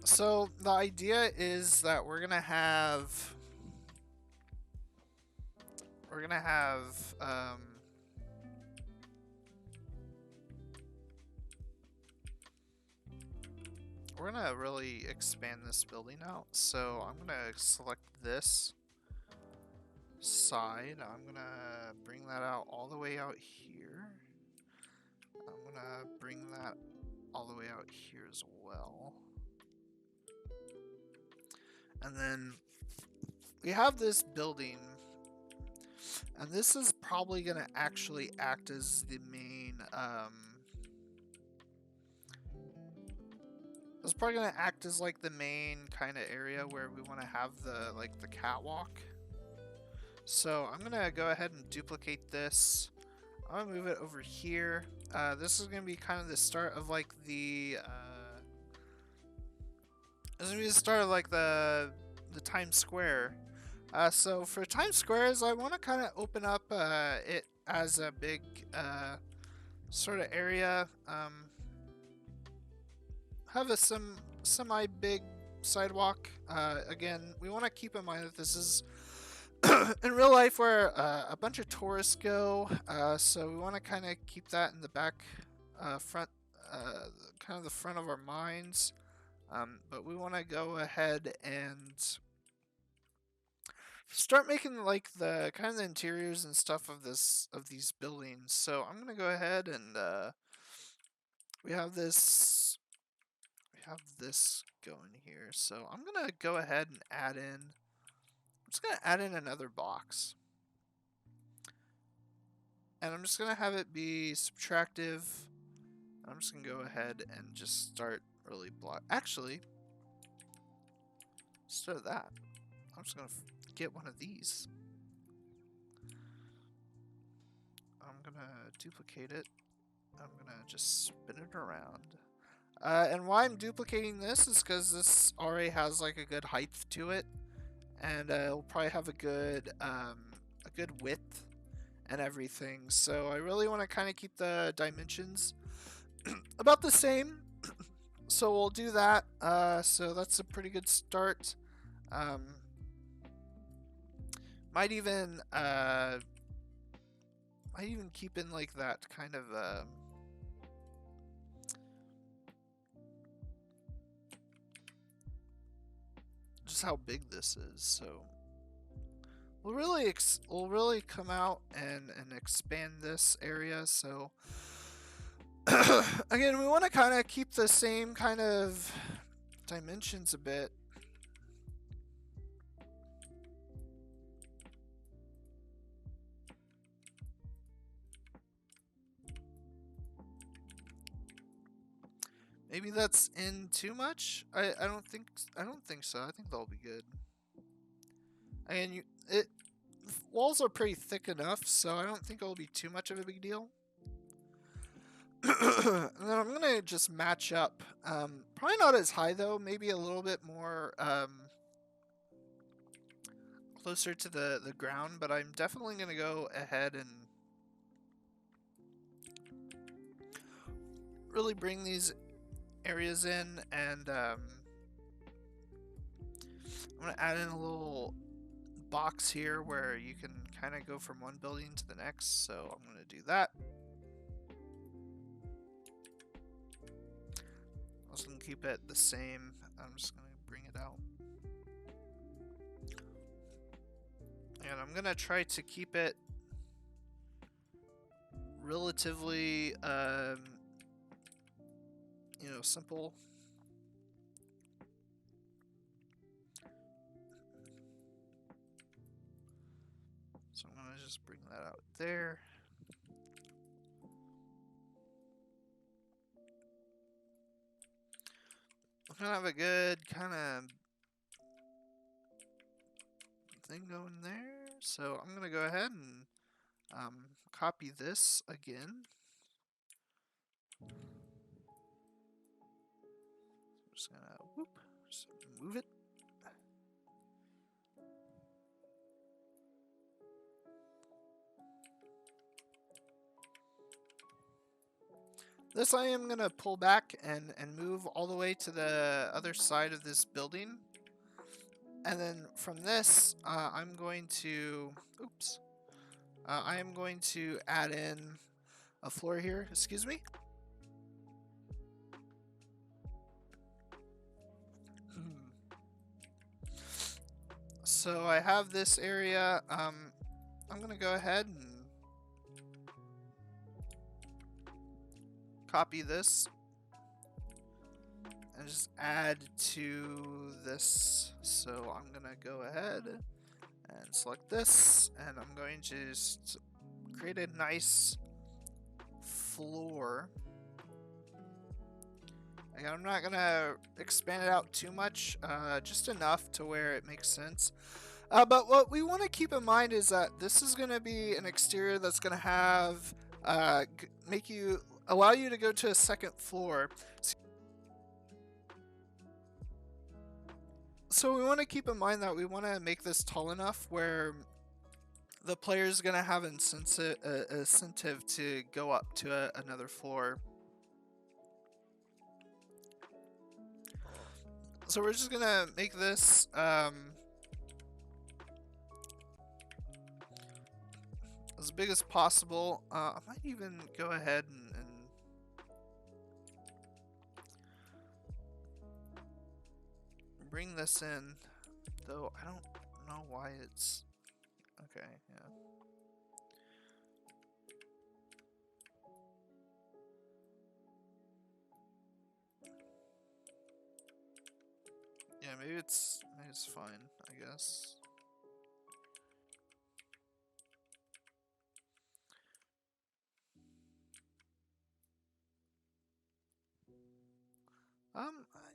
So the idea is that we're gonna have we're gonna really expand this building out. So I'm gonna select this side. I'm gonna bring that out all the way out here. I'm gonna bring that all the way out here as well. And then we have this building, and this is probably gonna actually act as the main it's probably gonna act as like the main kind of area where we want to have the catwalk. So I'm gonna go ahead and duplicate this. I'm gonna move it over here. This is gonna be kind of the start of like the this is gonna be the start of like the Times Square. So for Times Squares, I want to kind of open up it as a big sort of area. Have a semi big sidewalk. Again, we want to keep in mind that this is in real life where a bunch of tourists go. So we want to kind of keep that in the back front, kind of the front of our minds. But we want to go ahead and start making like the kind of the interiors and stuff of these buildings. So I'm gonna go ahead and we have this going here. So I'm gonna go ahead and add in. I'm just gonna add in another box, and I'm just gonna have it be subtractive. I'm just gonna go ahead and just start really block. Actually, instead of that, I'm just gonna get one of these. I'm gonna duplicate it. I'm gonna just spin it around. And why I'm duplicating this is because this already has like a good height to it, and it'll probably have a good width and everything. So I really want to kind of keep the dimensions about the same. So we'll do that. So that's a pretty good start. Might even keep in like that kind of just how big this is. So we'll really come out and expand this area. So again, we want to kind of keep the same kind of dimensions a bit. Maybe that's in too much. I don't think so. I think they'll be good. And walls are pretty thick enough, so I don't think it'll be too much of a big deal. And then I'm gonna just match up. Probably not as high though. Maybe a little bit more closer to the ground. But I'm definitely gonna go ahead and really bring these areas in, and I'm gonna add in a little box here where you can kind of go from one building to the next. So I'm gonna do that. I'm just gonna keep it the same. I'm just gonna bring it out, and I'm gonna try to keep it relatively simple. So I'm gonna just bring that out there. I'm gonna have a good kind of thing going there. So I'm gonna go ahead and copy this again. I'm just gonna just move it. This I am gonna pull back and move all the way to the other side of this building. And then from this, I'm going to, I am going to add in a floor here. Excuse me. So I have this area. I'm gonna go ahead and copy this and just add to this. So I'm gonna go ahead and select this, and I'm going to just create a nice floor. Again, I'm not gonna expand it out too much, just enough to where it makes sense. But what we want to keep in mind is that this is going to be an exterior that's going to have allow you to go to a second floor. So we want to keep in mind that we want to make this tall enough where the player is going to have incentive to go up to another floor. So we're just going to make this as big as possible. I might even go ahead and bring this in, though I don't know why it's okay. Yeah. Yeah, maybe it's fine, I guess.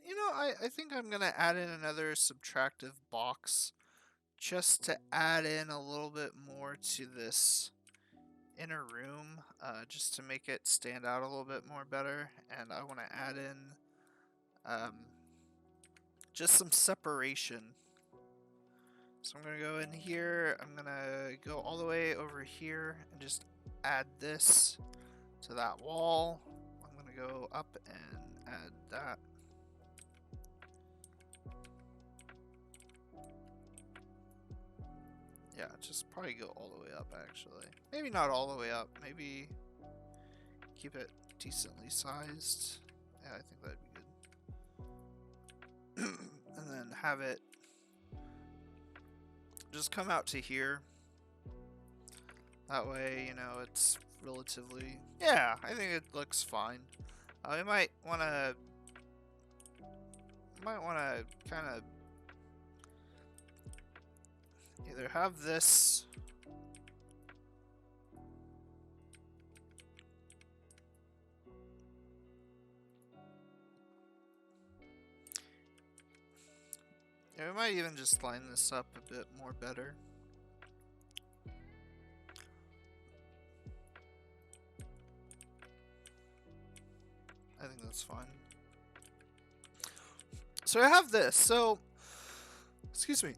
You know, I think I'm gonna add in another subtractive box just to add in a little bit more to this inner room, just to make it stand out a little bit more better. And I want to add in just some separation. So I'm gonna go in here, I'm gonna go all the way over here and just add this to that wall. I'm gonna go up and add that. Yeah, just probably go all the way up actually. Maybe not all the way up, maybe keep it decently sized. Yeah, I think that'd be good. And then have it just come out to here. That way, you know, it's relatively... Yeah, I think it looks fine. We might want to kind of either have this yeah, we might even just line this up a bit more better. I think that's fine. So I have this. So, excuse me.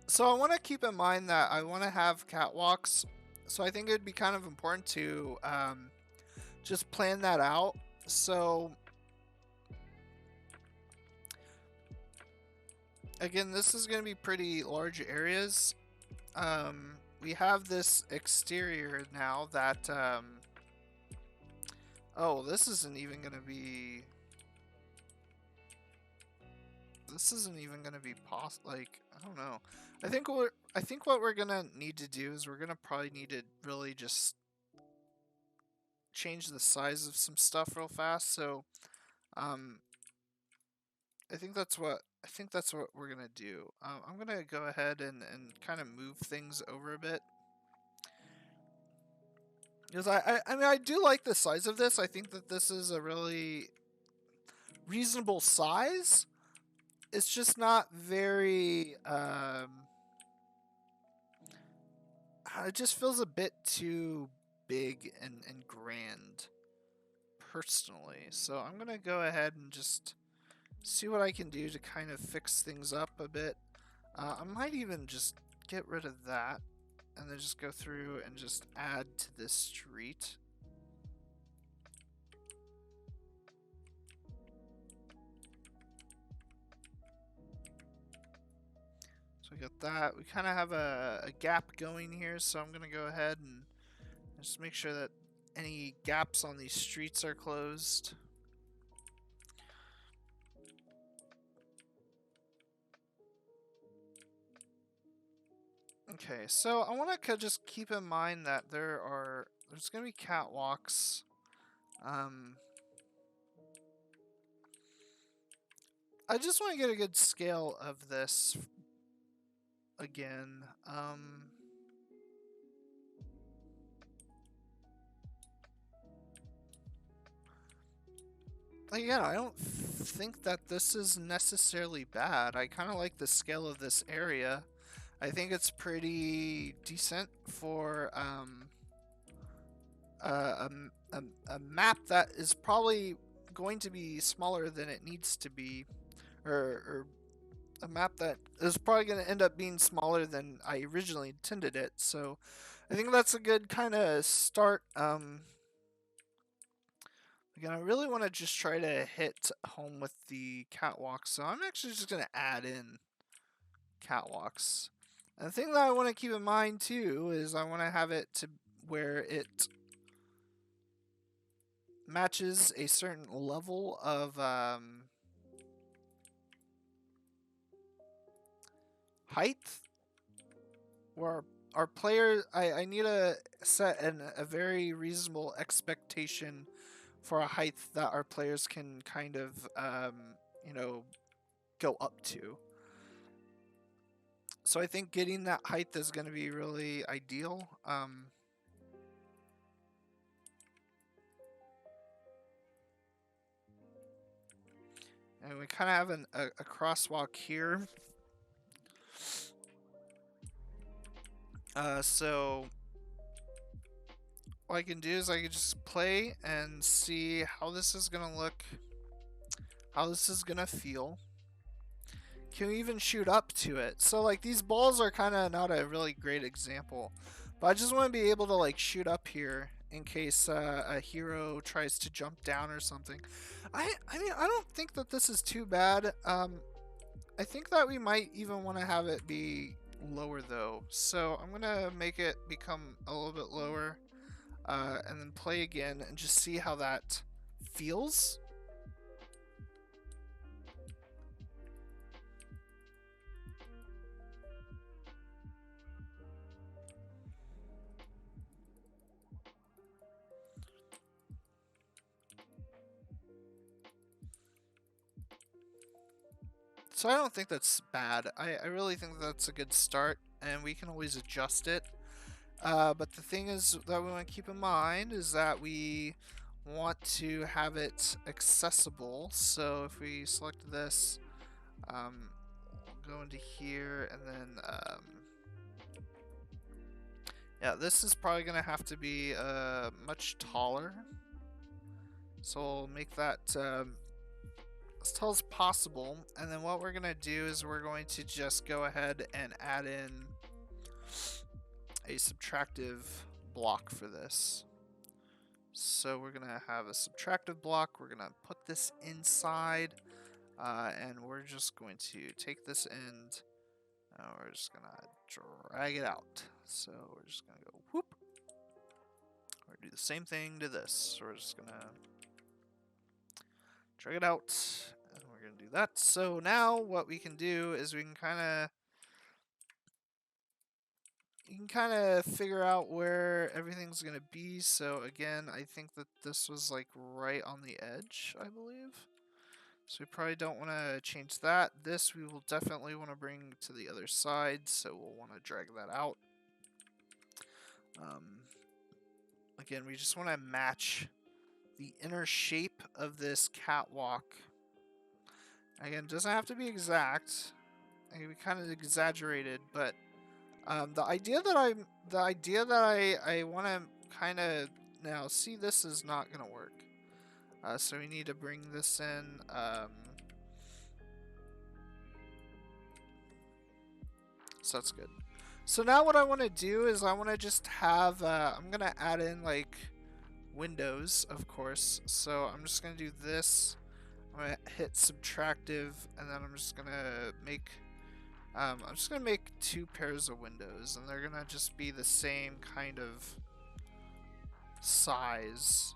So I want to keep in mind that I want to have catwalks. So I think it would be kind of important to just plan that out. So again, this is going to be pretty large areas. We have this exterior now that oh, this isn't even going to be possible. Like, I don't know. I think what we're gonna need to do is we're gonna probably need to really just change the size of some stuff real fast. So, I think that's what we're gonna do. I'm gonna go ahead and kind of move things over a bit. Because I mean, I do like the size of this. I think that this is a really reasonable size. It's just not very it just feels a bit too big and grand personally. So I'm gonna go ahead and just see what I can do to kind of fix things up a bit. I might even just get rid of that and then just go through and just add to this street. So we got that. We kind of have a gap going here, so I'm gonna go ahead and just make sure that any gaps on these streets are closed. Okay, so I want to just keep in mind that there's gonna be catwalks. I just want to get a good scale of this again. Again, I don't think that this is necessarily bad. I kind of like the scale of this area. I think it's pretty decent for a map that is probably going to be smaller than it needs to be, or a map that is probably going to end up being smaller than I originally intended it. So I think that's a good kind of start. Again, I really want to just try to hit home with the catwalks, so I'm actually just going to add in catwalks. And the thing that I want to keep in mind too is I want to have it to where it matches a certain level of height, where our player, I need to set a very reasonable expectation for a height that our players can kind of you know, go up to. So I think getting that height is going to be really ideal. And we kind of have a crosswalk here. So what I can do is I can just play and see how this is going to look, how this is going to feel. Can we even shoot up to it? So like these balls are kind of not a really great example, but I just want to be able to like shoot up here in case a hero tries to jump down or something. I mean, I don't think that this is too bad. I think that we might even want to have it be lower though. So I'm gonna make it become a little bit lower, and then play again and just see how that feels. So I don't think that's bad. I really think that's a good start, and we can always adjust it. But the thing is that we want to keep in mind is that we want to have it accessible. So if we select this, we'll go into here, and then yeah, this is probably going to have to be much taller. So we'll make that as tall as possible, and then what we're going to do is we're going to just go ahead and add in a subtractive block for this. So we're going to have a subtractive block, we're going to put this inside, and we're just going to take this end, and we're just going to drag it out. So we're just going to go whoop. We're going to do the same thing to this. So we're just going to drag it out, and we're going to do that. So now what we can do is we can kind of figure out where everything's going to be. So again, I think that this was like right on the edge, I believe. So we probably don't want to change that. This we will definitely want to bring to the other side, so we'll want to drag that out. Again, we just want to match the inner shape of this catwalk. Again, it doesn't have to be exact. It can be kind of exaggerated, but the idea that I want to kind of now see, this is not going to work. So we need to bring this in. So that's good. So now what I want to do is I want to just have, I'm going to add in like windows, of course. So I'm just going to do this. I'm going to hit subtractive, and then I'm just going to make, two pairs of windows, and they're going to just be the same kind of size.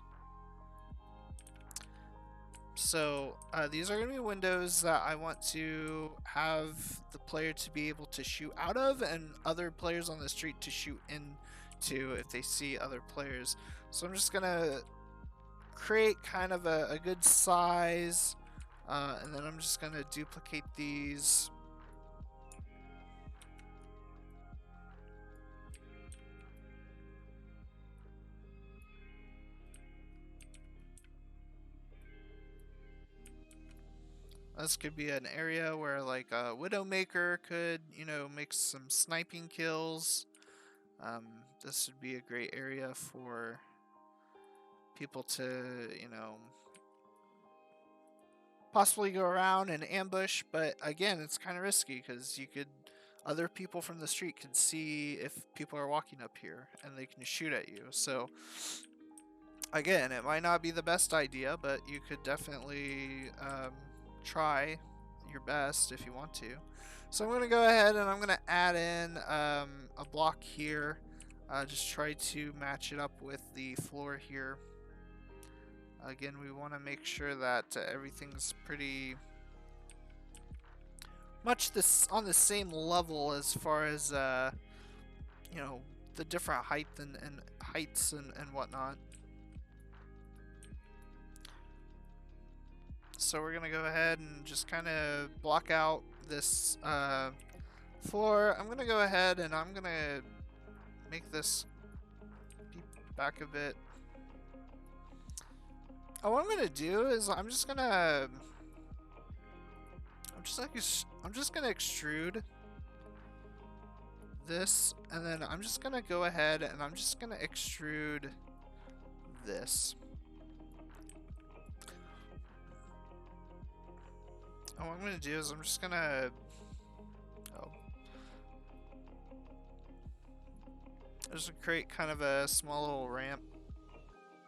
So these are going to be windows that I want to have the player to be able to shoot out of, and other players on the street to shoot into if they see other players. So I'm just going to create kind of a good size, and then I'm just going to duplicate these. This could be an area where like a Widowmaker could, you know, make some sniping kills. This would be a great area for people to, you know, possibly go around and ambush, but again, it's kind of risky because other people from the street can see if people are walking up here and they can shoot at you. So again, it might not be the best idea, but you could definitely try your best if you want to. So I'm going to go ahead and I'm going to add in a block here. Just try to match it up with the floor here. Again, we want to make sure that everything's pretty much on the same level as far as you know, the different heights and whatnot. So we're gonna go ahead and just kind of block out this floor. I'm gonna go ahead and I'm gonna make this back a bit. Oh, what I'm gonna do is I'm just gonna extrude this, and then I'm just gonna go ahead and I'm just gonna extrude this. And what I'm gonna do is I'm just gonna just create kind of a small little ramp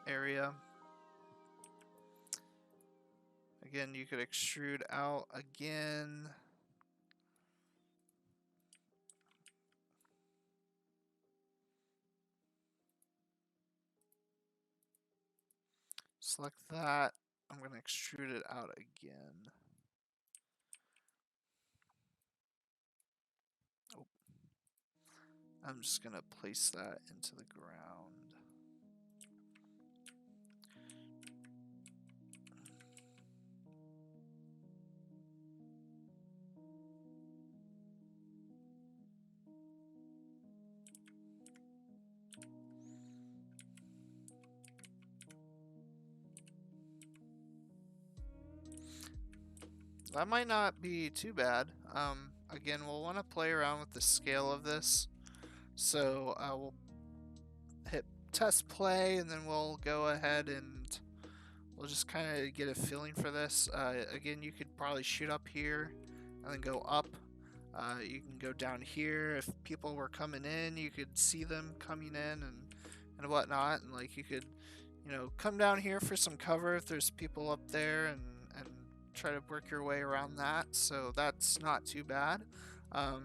area. Again, you could extrude out again. Select that. I'm going to extrude it out again. Oh. I'm just going to place that into the ground. That might not be too bad. Again, we'll want to play around with the scale of this. So we'll hit test play, and then we'll go ahead and we'll just kind of get a feeling for this. Again, you could probably shoot up here and then go up. You can go down here. If people were coming in, you could see them coming in and whatnot. And like you could, you know, come down here for some cover if there's people up there, and try to work your way around that. So that's not too bad.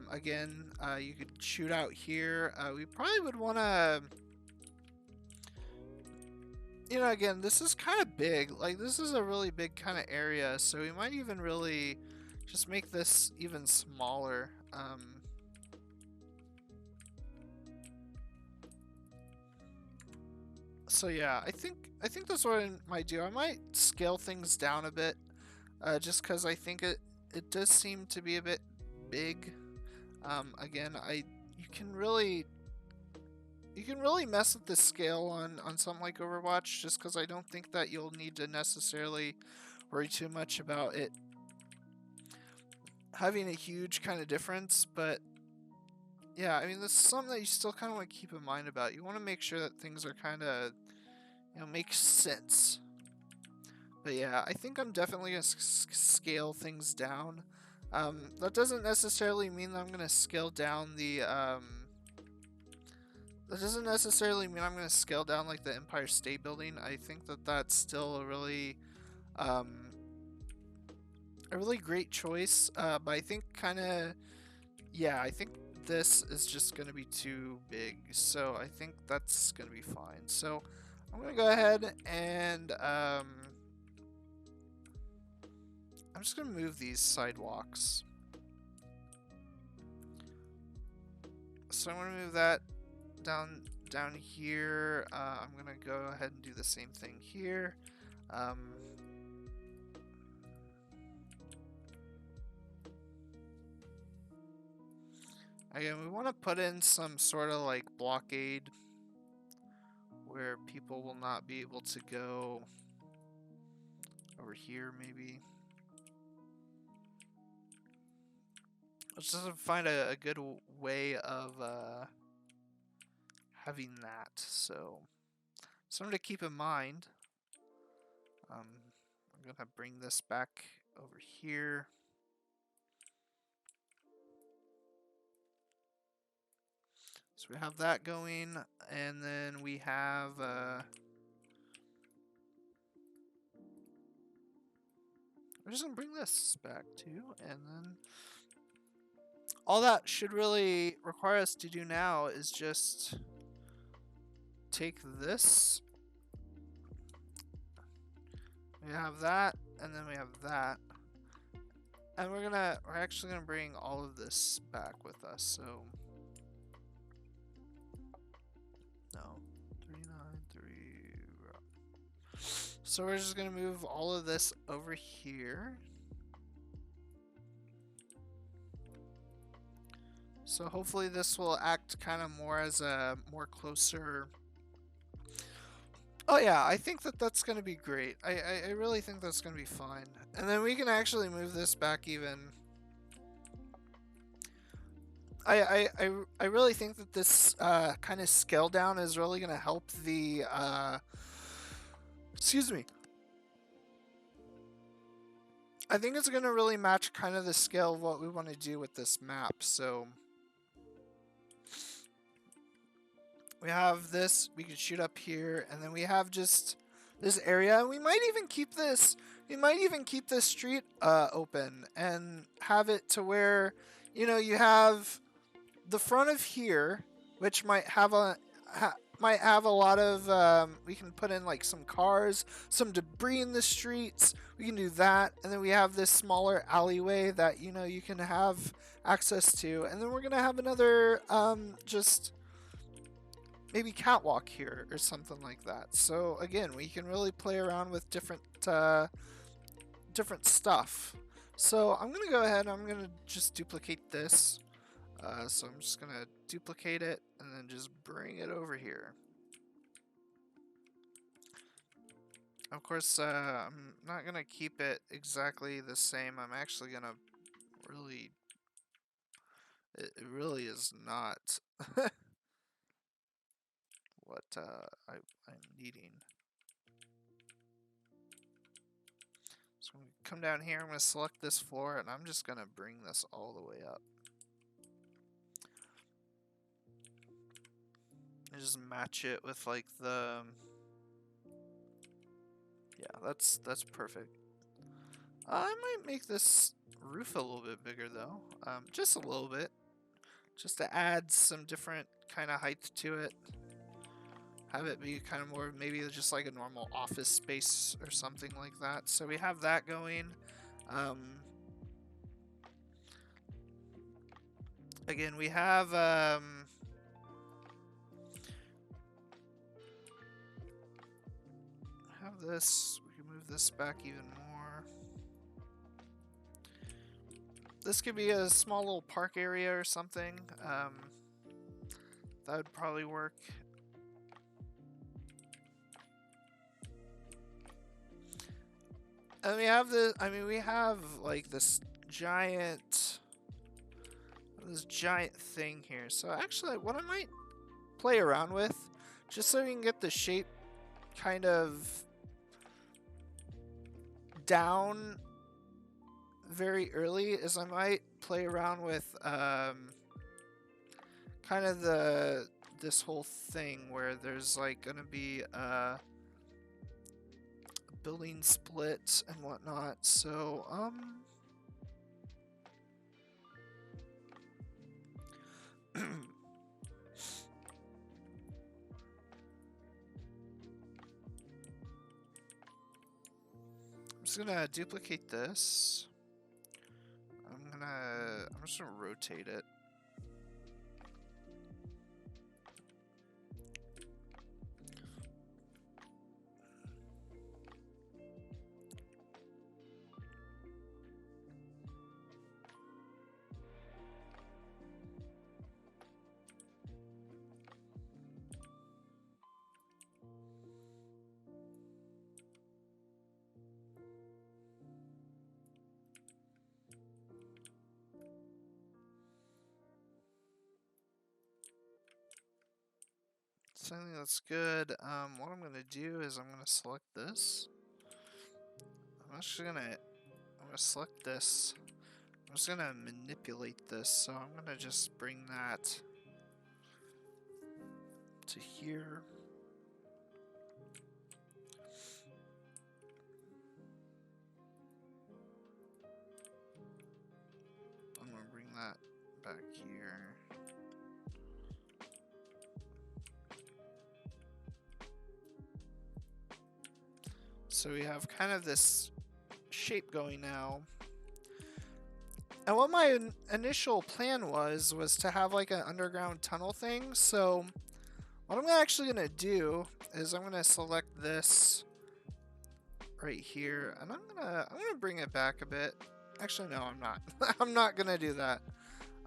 Again, you could shoot out here. We probably would want to, you know, again, this is kind of big. Like, this is a really big kind of area, so we might even really just make this even smaller. So yeah, I think that's what I might do. I might scale things down a bit, just because I think it does seem to be a bit big. Again, you can really mess with the scale on something like Overwatch, just because I don't think that you'll need to necessarily worry too much about it having a huge kind of difference. But yeah, I mean, this is something that you still kind of want to keep in mind about. You want to make sure that things are kind of, you know, make sense. But yeah, I think I'm definitely going to scale things down. That doesn't necessarily mean that I'm going to scale down the, that doesn't necessarily mean I'm going to scale down like the Empire State Building. I think that that's still a really great choice. But I think kind of, yeah, I think this is just going to be too big. So I think that's going to be fine. So I'm going to go ahead and I'm just going to move these sidewalks. So I'm going to move that down here. I'm going to go ahead and do the same thing here. Again, we want to put in some sort of like blockade where people will not be able to go over here, maybe. Let's just find a good way of having that. So something to keep in mind. I'm gonna bring this back over here. So we have that going, and then we have we're just gonna bring this back too, and then all that should really require us to do now is just take this. We have that, and then we have that. And we're actually gonna bring all of this back with us, so no. 393. So we're just gonna move all of this over here. So hopefully this will act kind of more as a more closer. Oh yeah, I think that that's going to be great. I really think that's going to be fine. And then we can actually move this back even. I really think that this kind of scale down is really going to help the excuse me. I think it's going to really match kind of the scale of what we want to do with this map. So we have this, we can shoot up here, and then we have just this area, and we might even keep this street open and have it to where, you know, you have the front of here, which might have a lot of we can put in like some cars, some debris in the streets. We can do that, and then we have this smaller alleyway that, you know, you can have access to, and then we're gonna have another just maybe catwalk here or something like that. So again, we can really play around with different stuff. So I'm gonna go ahead and I'm gonna just duplicate this. So I'm just gonna duplicate it and then just bring it over here. Of course, I'm not gonna keep it exactly the same. I'm actually gonna really, it really is not what I'm needing. So I'm gonna come down here, I'm gonna select this floor, and I'm just gonna bring this all the way up. And just match it with like the, yeah, that's perfect. I might make this roof a little bit bigger though, just a little bit, just to add some different kind of height to it. Have it be kind of more, maybe just like a normal office space or something like that. So we have that going. Again, we have this. We can move this back even more. This could be a small little park area or something. That would probably work. And we have the, I mean, we have like this giant thing here. So actually, what I might play around with, just so we can get the shape kind of down very early, is I might play around with kind of this whole thing where there's like gonna be building splits and whatnot. So I'm just gonna duplicate this. I'm just gonna rotate it. So I think that's good. What I'm gonna do is I'm gonna select this. I'm gonna select this. I'm just gonna manipulate this, so I'm gonna just bring that to here. I'm gonna bring that back here. So we have kind of this shape going now. And what my initial plan was to have like an underground tunnel thing. So what I'm actually gonna do is I'm gonna select this right here, and I'm gonna bring it back a bit. Actually, no, I'm not. I'm not gonna do that.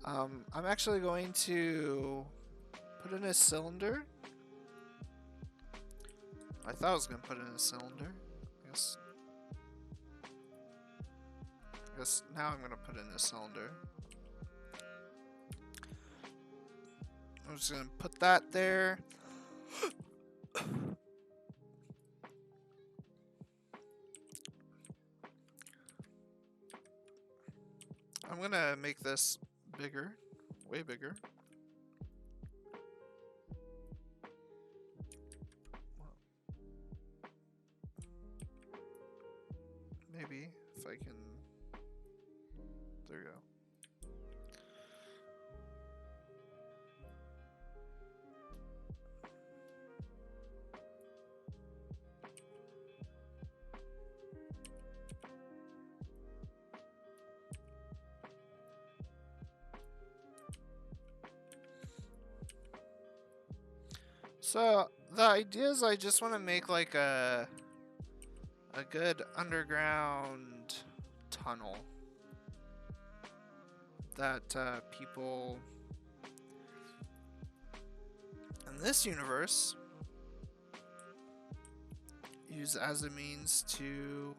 I'm actually going to put in a cylinder. I thought I was gonna put in a cylinder. I guess now I'm gonna put in a cylinder. I'm just gonna put that there. I'm gonna make this bigger, way bigger. Maybe if I can. There we go. So the idea is I just want to make like a good underground tunnel that people in this universe use as a means to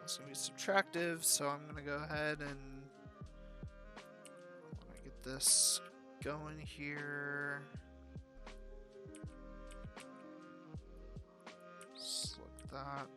also be subtractive, so I'm gonna go ahead and I'm gonna get this going here. Select that.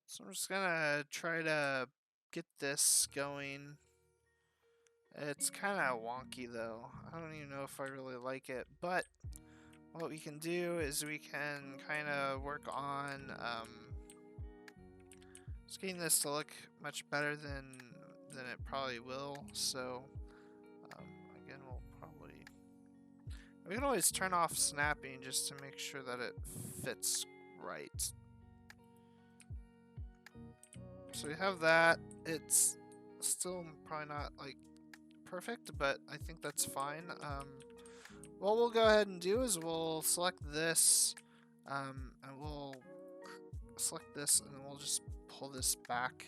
So I'm just gonna try to get this going. It's kind of wonky though. I don't even know if I really like it, but what we can do is we can kind of work on just getting this to look much better than it probably will. So again, we can always turn off snapping just to make sure that it fits right. So we have that. It's still probably not like perfect, but I think that's fine. What we'll go ahead and do is we'll select this, and we'll select this, and then we'll just pull this back.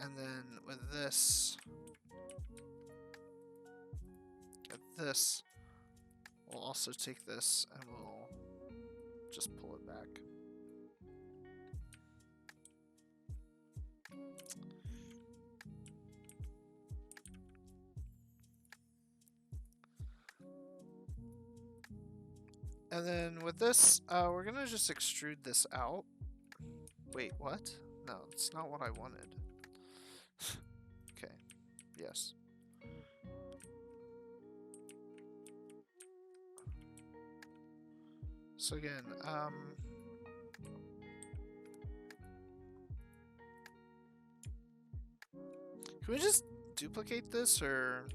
And then with this, get this, we'll also take this and we'll just pull it back. And then with this, we're gonna just extrude this out. Wait, what? No, it's not what I wanted. Okay, yes. So again, can we just duplicate this, or...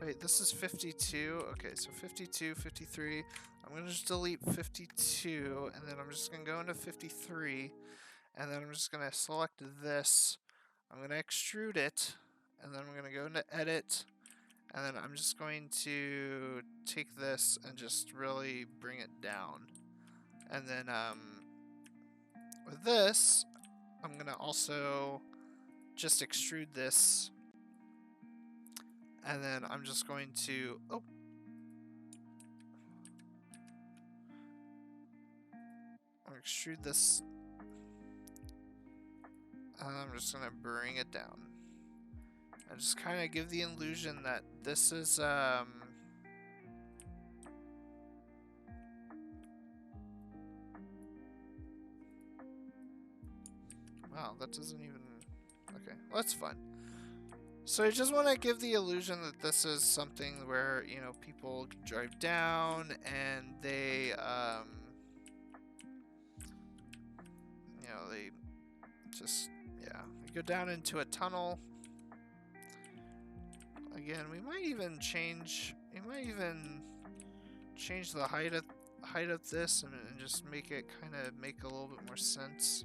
Wait, this is 52. Okay, so 52, 53. I'm going to just delete 52, and then I'm just going to go into 53, and then I'm just going to select this. I'm going to extrude it, and then I'm going to go into edit, and then I'm just going to take this and just really bring it down. And then with this, I'm going to also just extrude this, and then I'm just going to extrude this, and I'm just going to bring it down. And just kind of give the illusion that this is wow, that doesn't even, okay, well, that's fun. So I just want to give the illusion that this is something where, you know, people can drive down and they you know, they just, yeah, we go down into a tunnel. Again, we might even change the height of this and just make it kind of make a little bit more sense.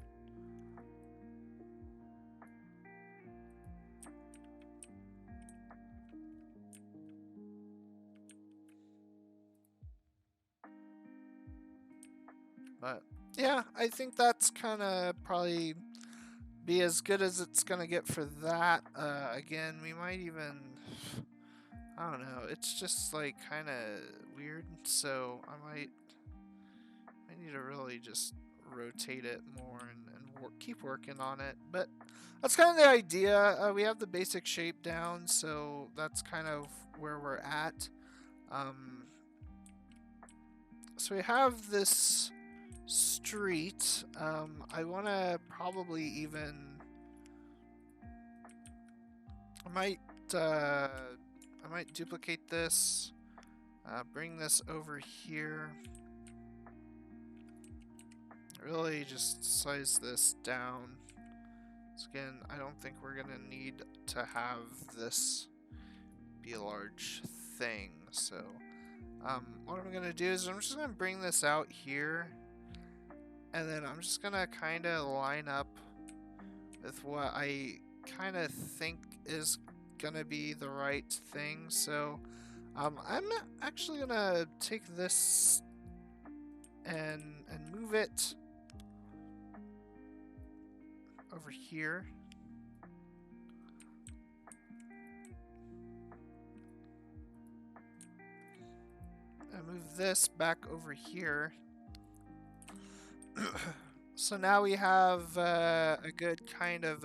But yeah, I think that's kind of probably be as good as it's gonna get for that. Again, we might even, I don't know, it's just like kind of weird, so I need to really just rotate it more and keep working on it. But that's kind of the idea. We have the basic shape down, so that's kind of where we're at. So we have this street. I want to probably even, I might duplicate this, bring this over here, really just size this down. So again, I don't think we're gonna need to have this be a large thing, so what I'm gonna do is I'm just gonna bring this out here, and then I'm just gonna kind of line up with what I kind of think is gonna be the right thing. So I'm actually gonna take this and move it over here. And move this back over here. So now we have a good kind of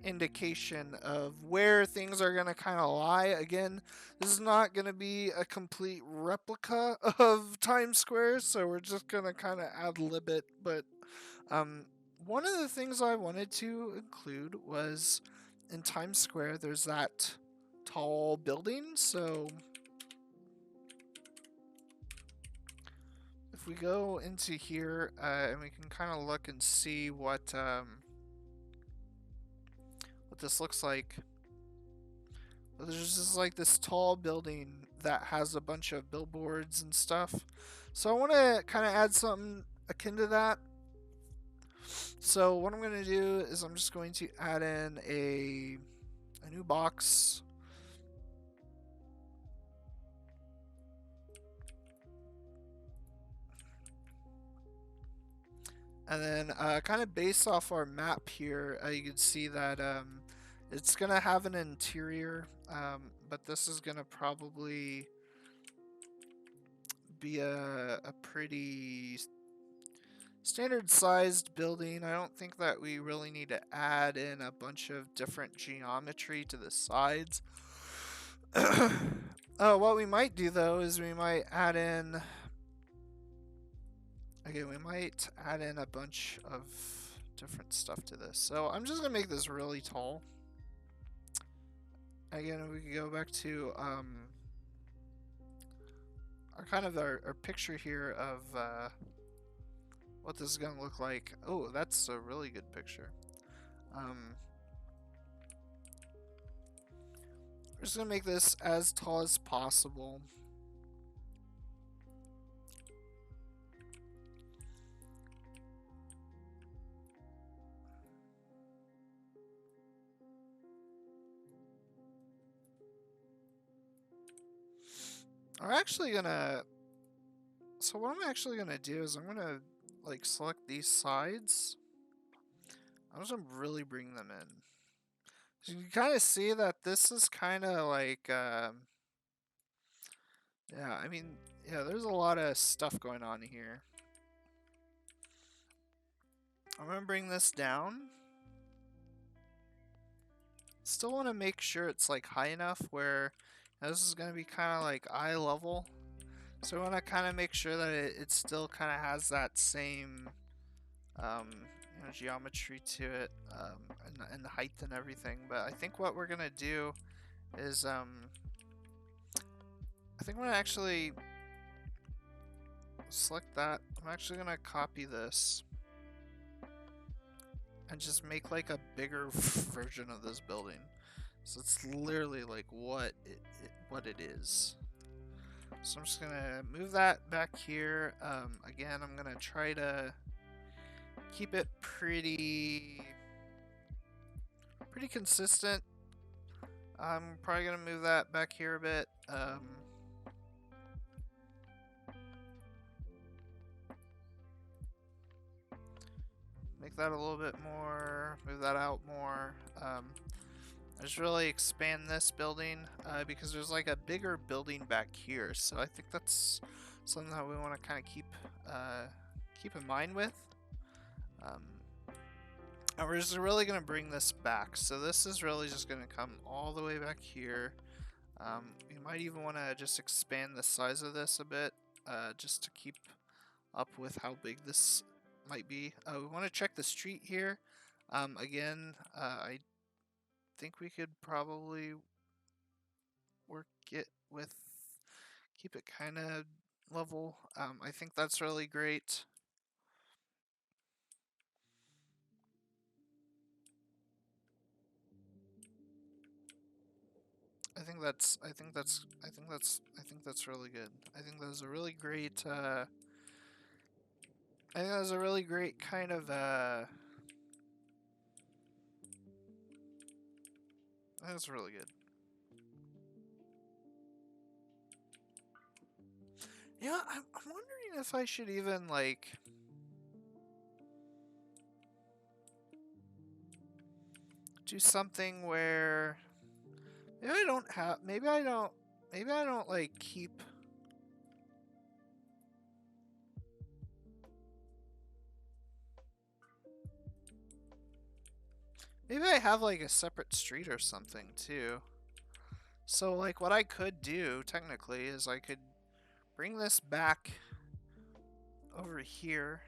indication of where things are going to kind of lie. Again, this is not going to be a complete replica of Times Square, so we're just going to kind of ad-lib it. But one of the things I wanted to include was in Times Square, there's that tall building. So if we go into here and we can kind of look and see what this looks like. There's just like this tall building that has a bunch of billboards and stuff. So I want to kind of add something akin to that. So what I'm going to do is I'm just going to add in a new box. And then kind of based off our map here, you can see that it's going to have an interior, but this is going to probably be a pretty standard sized building. I don't think that we really need to add in a bunch of different geometry to the sides. What we might do though is we might add in, we might add in a bunch of different stuff to this. So I'm just gonna make this really tall. Again, we can go back to our picture here of what this is gonna look like. Oh, that's a really good picture. We're just gonna make this as tall as possible. I'm actually gonna... So what I'm actually gonna do is I'm gonna, like, select these sides. I'm just gonna really bring them in. So you can kind of see that this is kind of like, yeah, I mean, yeah, there's a lot of stuff going on here. I'm gonna bring this down. Still want to make sure it's like high enough where this is gonna be kind of like eye level. So I want to kind of make sure that it still kind of has that same, geometry to it, and the height and everything. But I think what we're gonna do is, I think I'm gonna actually select that. I'm actually gonna copy this and just make like a bigger version of this building. So it's literally like what it is. So I'm just gonna move that back here. Again, I'm gonna try to keep it pretty consistent. I'm probably gonna move that back here a bit. Make that a little bit more, move that out more. I just really expand this building because there's like a bigger building back here. So I think that's something that we want to kind of keep in mind with. And we're just really going to bring this back. So this is really just going to come all the way back here. You might even want to just expand the size of this a bit just to keep up with how big this might be. We want to check the street here. Again, I think we could probably work it with, keep it kind of level. I think that's really great. I think that's really good. I think that was a really great, I think that was a really great kind of, that's really good. Yeah, I'm wondering if I should even, like, do something where maybe I don't have, maybe I don't like keep, maybe I have like a separate street or something too. So like what I could do technically is I could bring this back over here.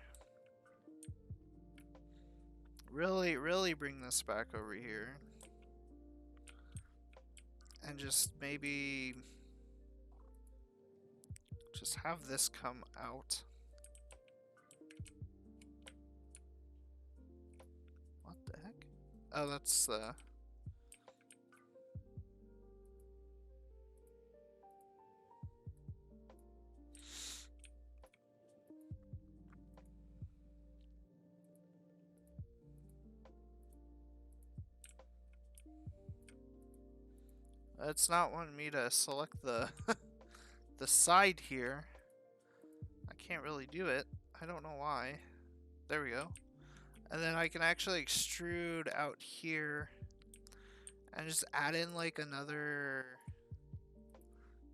Really bring this back over here. And just maybe just have this come out. What the heck? Oh, that's the... It's not wanting me to select the the side here. I can't really do it. I don't know why. There we go. And then I can actually extrude out here and just add in like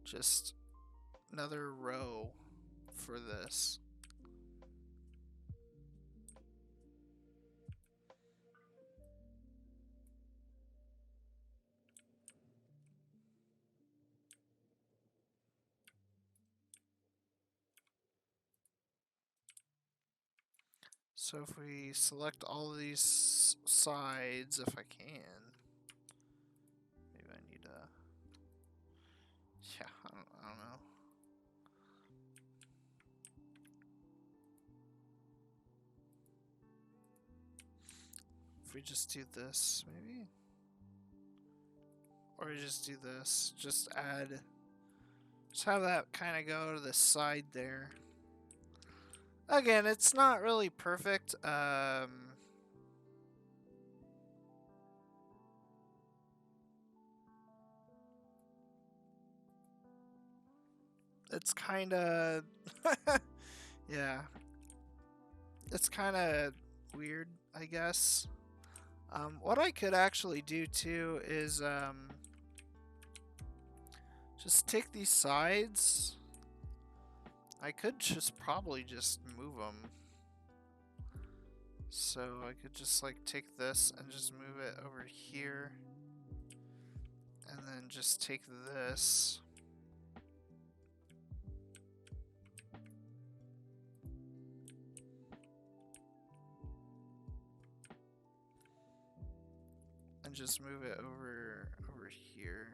just another row for this. So if we select all of these sides, if I can, maybe I need to, yeah, I don't know. If we just do this, maybe, or we just do this, just have that kind of go to the side there. Again, it's not really perfect. it's kind of yeah, it's kind of weird, I guess. What I could actually do too is just take these sides. I could just probably just move them. So I could just like take this and just move it over here. And then just take this. And just move it over here.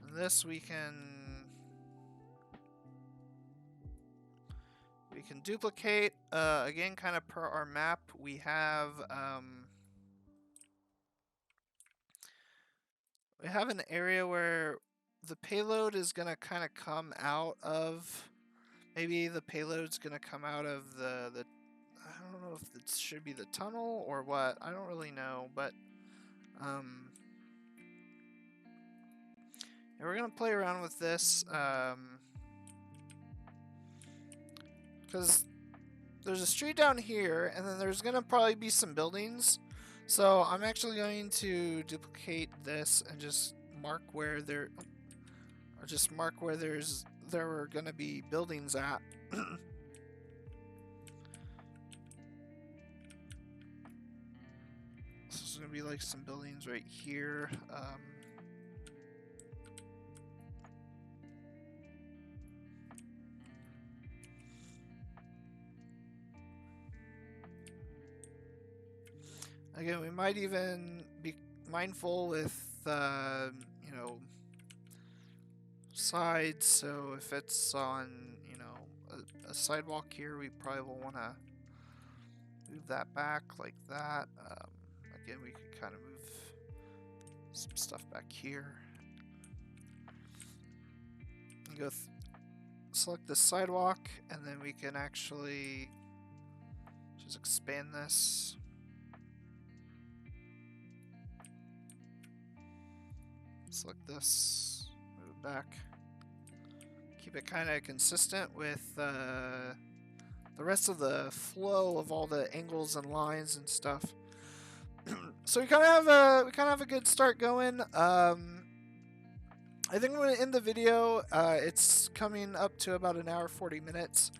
And this we can duplicate again, kind of per our map. We have an area where the payload is gonna kind of come out of. Maybe the payload's gonna come out of the. I don't know if it should be the tunnel or what. I don't really know, but and we're gonna play around with this because there's a street down here, and then there's gonna probably be some buildings. So I'm actually going to duplicate this and just mark where there are gonna be buildings at. So there's gonna be like some buildings right here. Again, we might even be mindful with, you know, sides. So if it's on, you know, a sidewalk here, we probably will want to move that back like that. Again, we could kind of move some stuff back here. And go select the sidewalk, and then we can actually just expand this. Select this, move it back. Keep it kind of consistent with the rest of the flow of all the angles and lines and stuff. So we kind of have a good start going. I think I'm gonna end the video. It's coming up to about an hour 40 minutes.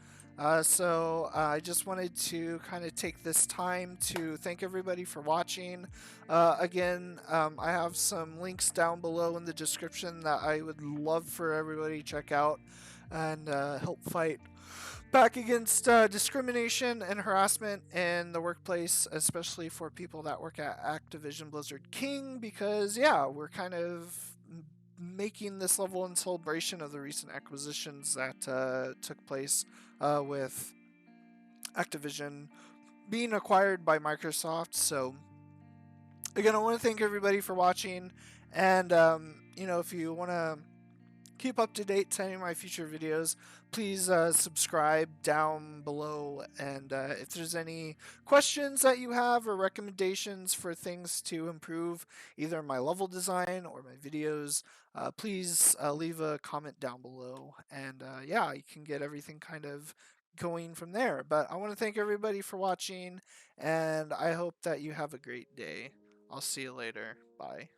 So I just wanted to kind of take this time to thank everybody for watching. Again, I have some links down below in the description that I would love for everybody to check out and help fight back against discrimination and harassment in the workplace, especially for people that work at Activision Blizzard King, because yeah, we're kind of making this level in celebration of the recent acquisitions that took place with Activision being acquired by Microsoft. So again, I want to thank everybody for watching, and you know, if you want to keep up to date to any of my future videos, please subscribe down below. And if there's any questions that you have or recommendations for things to improve either my level design or my videos, please leave a comment down below. And yeah, you can get everything kind of going from there. But I want to thank everybody for watching, and I hope that you have a great day. I'll see you later. Bye.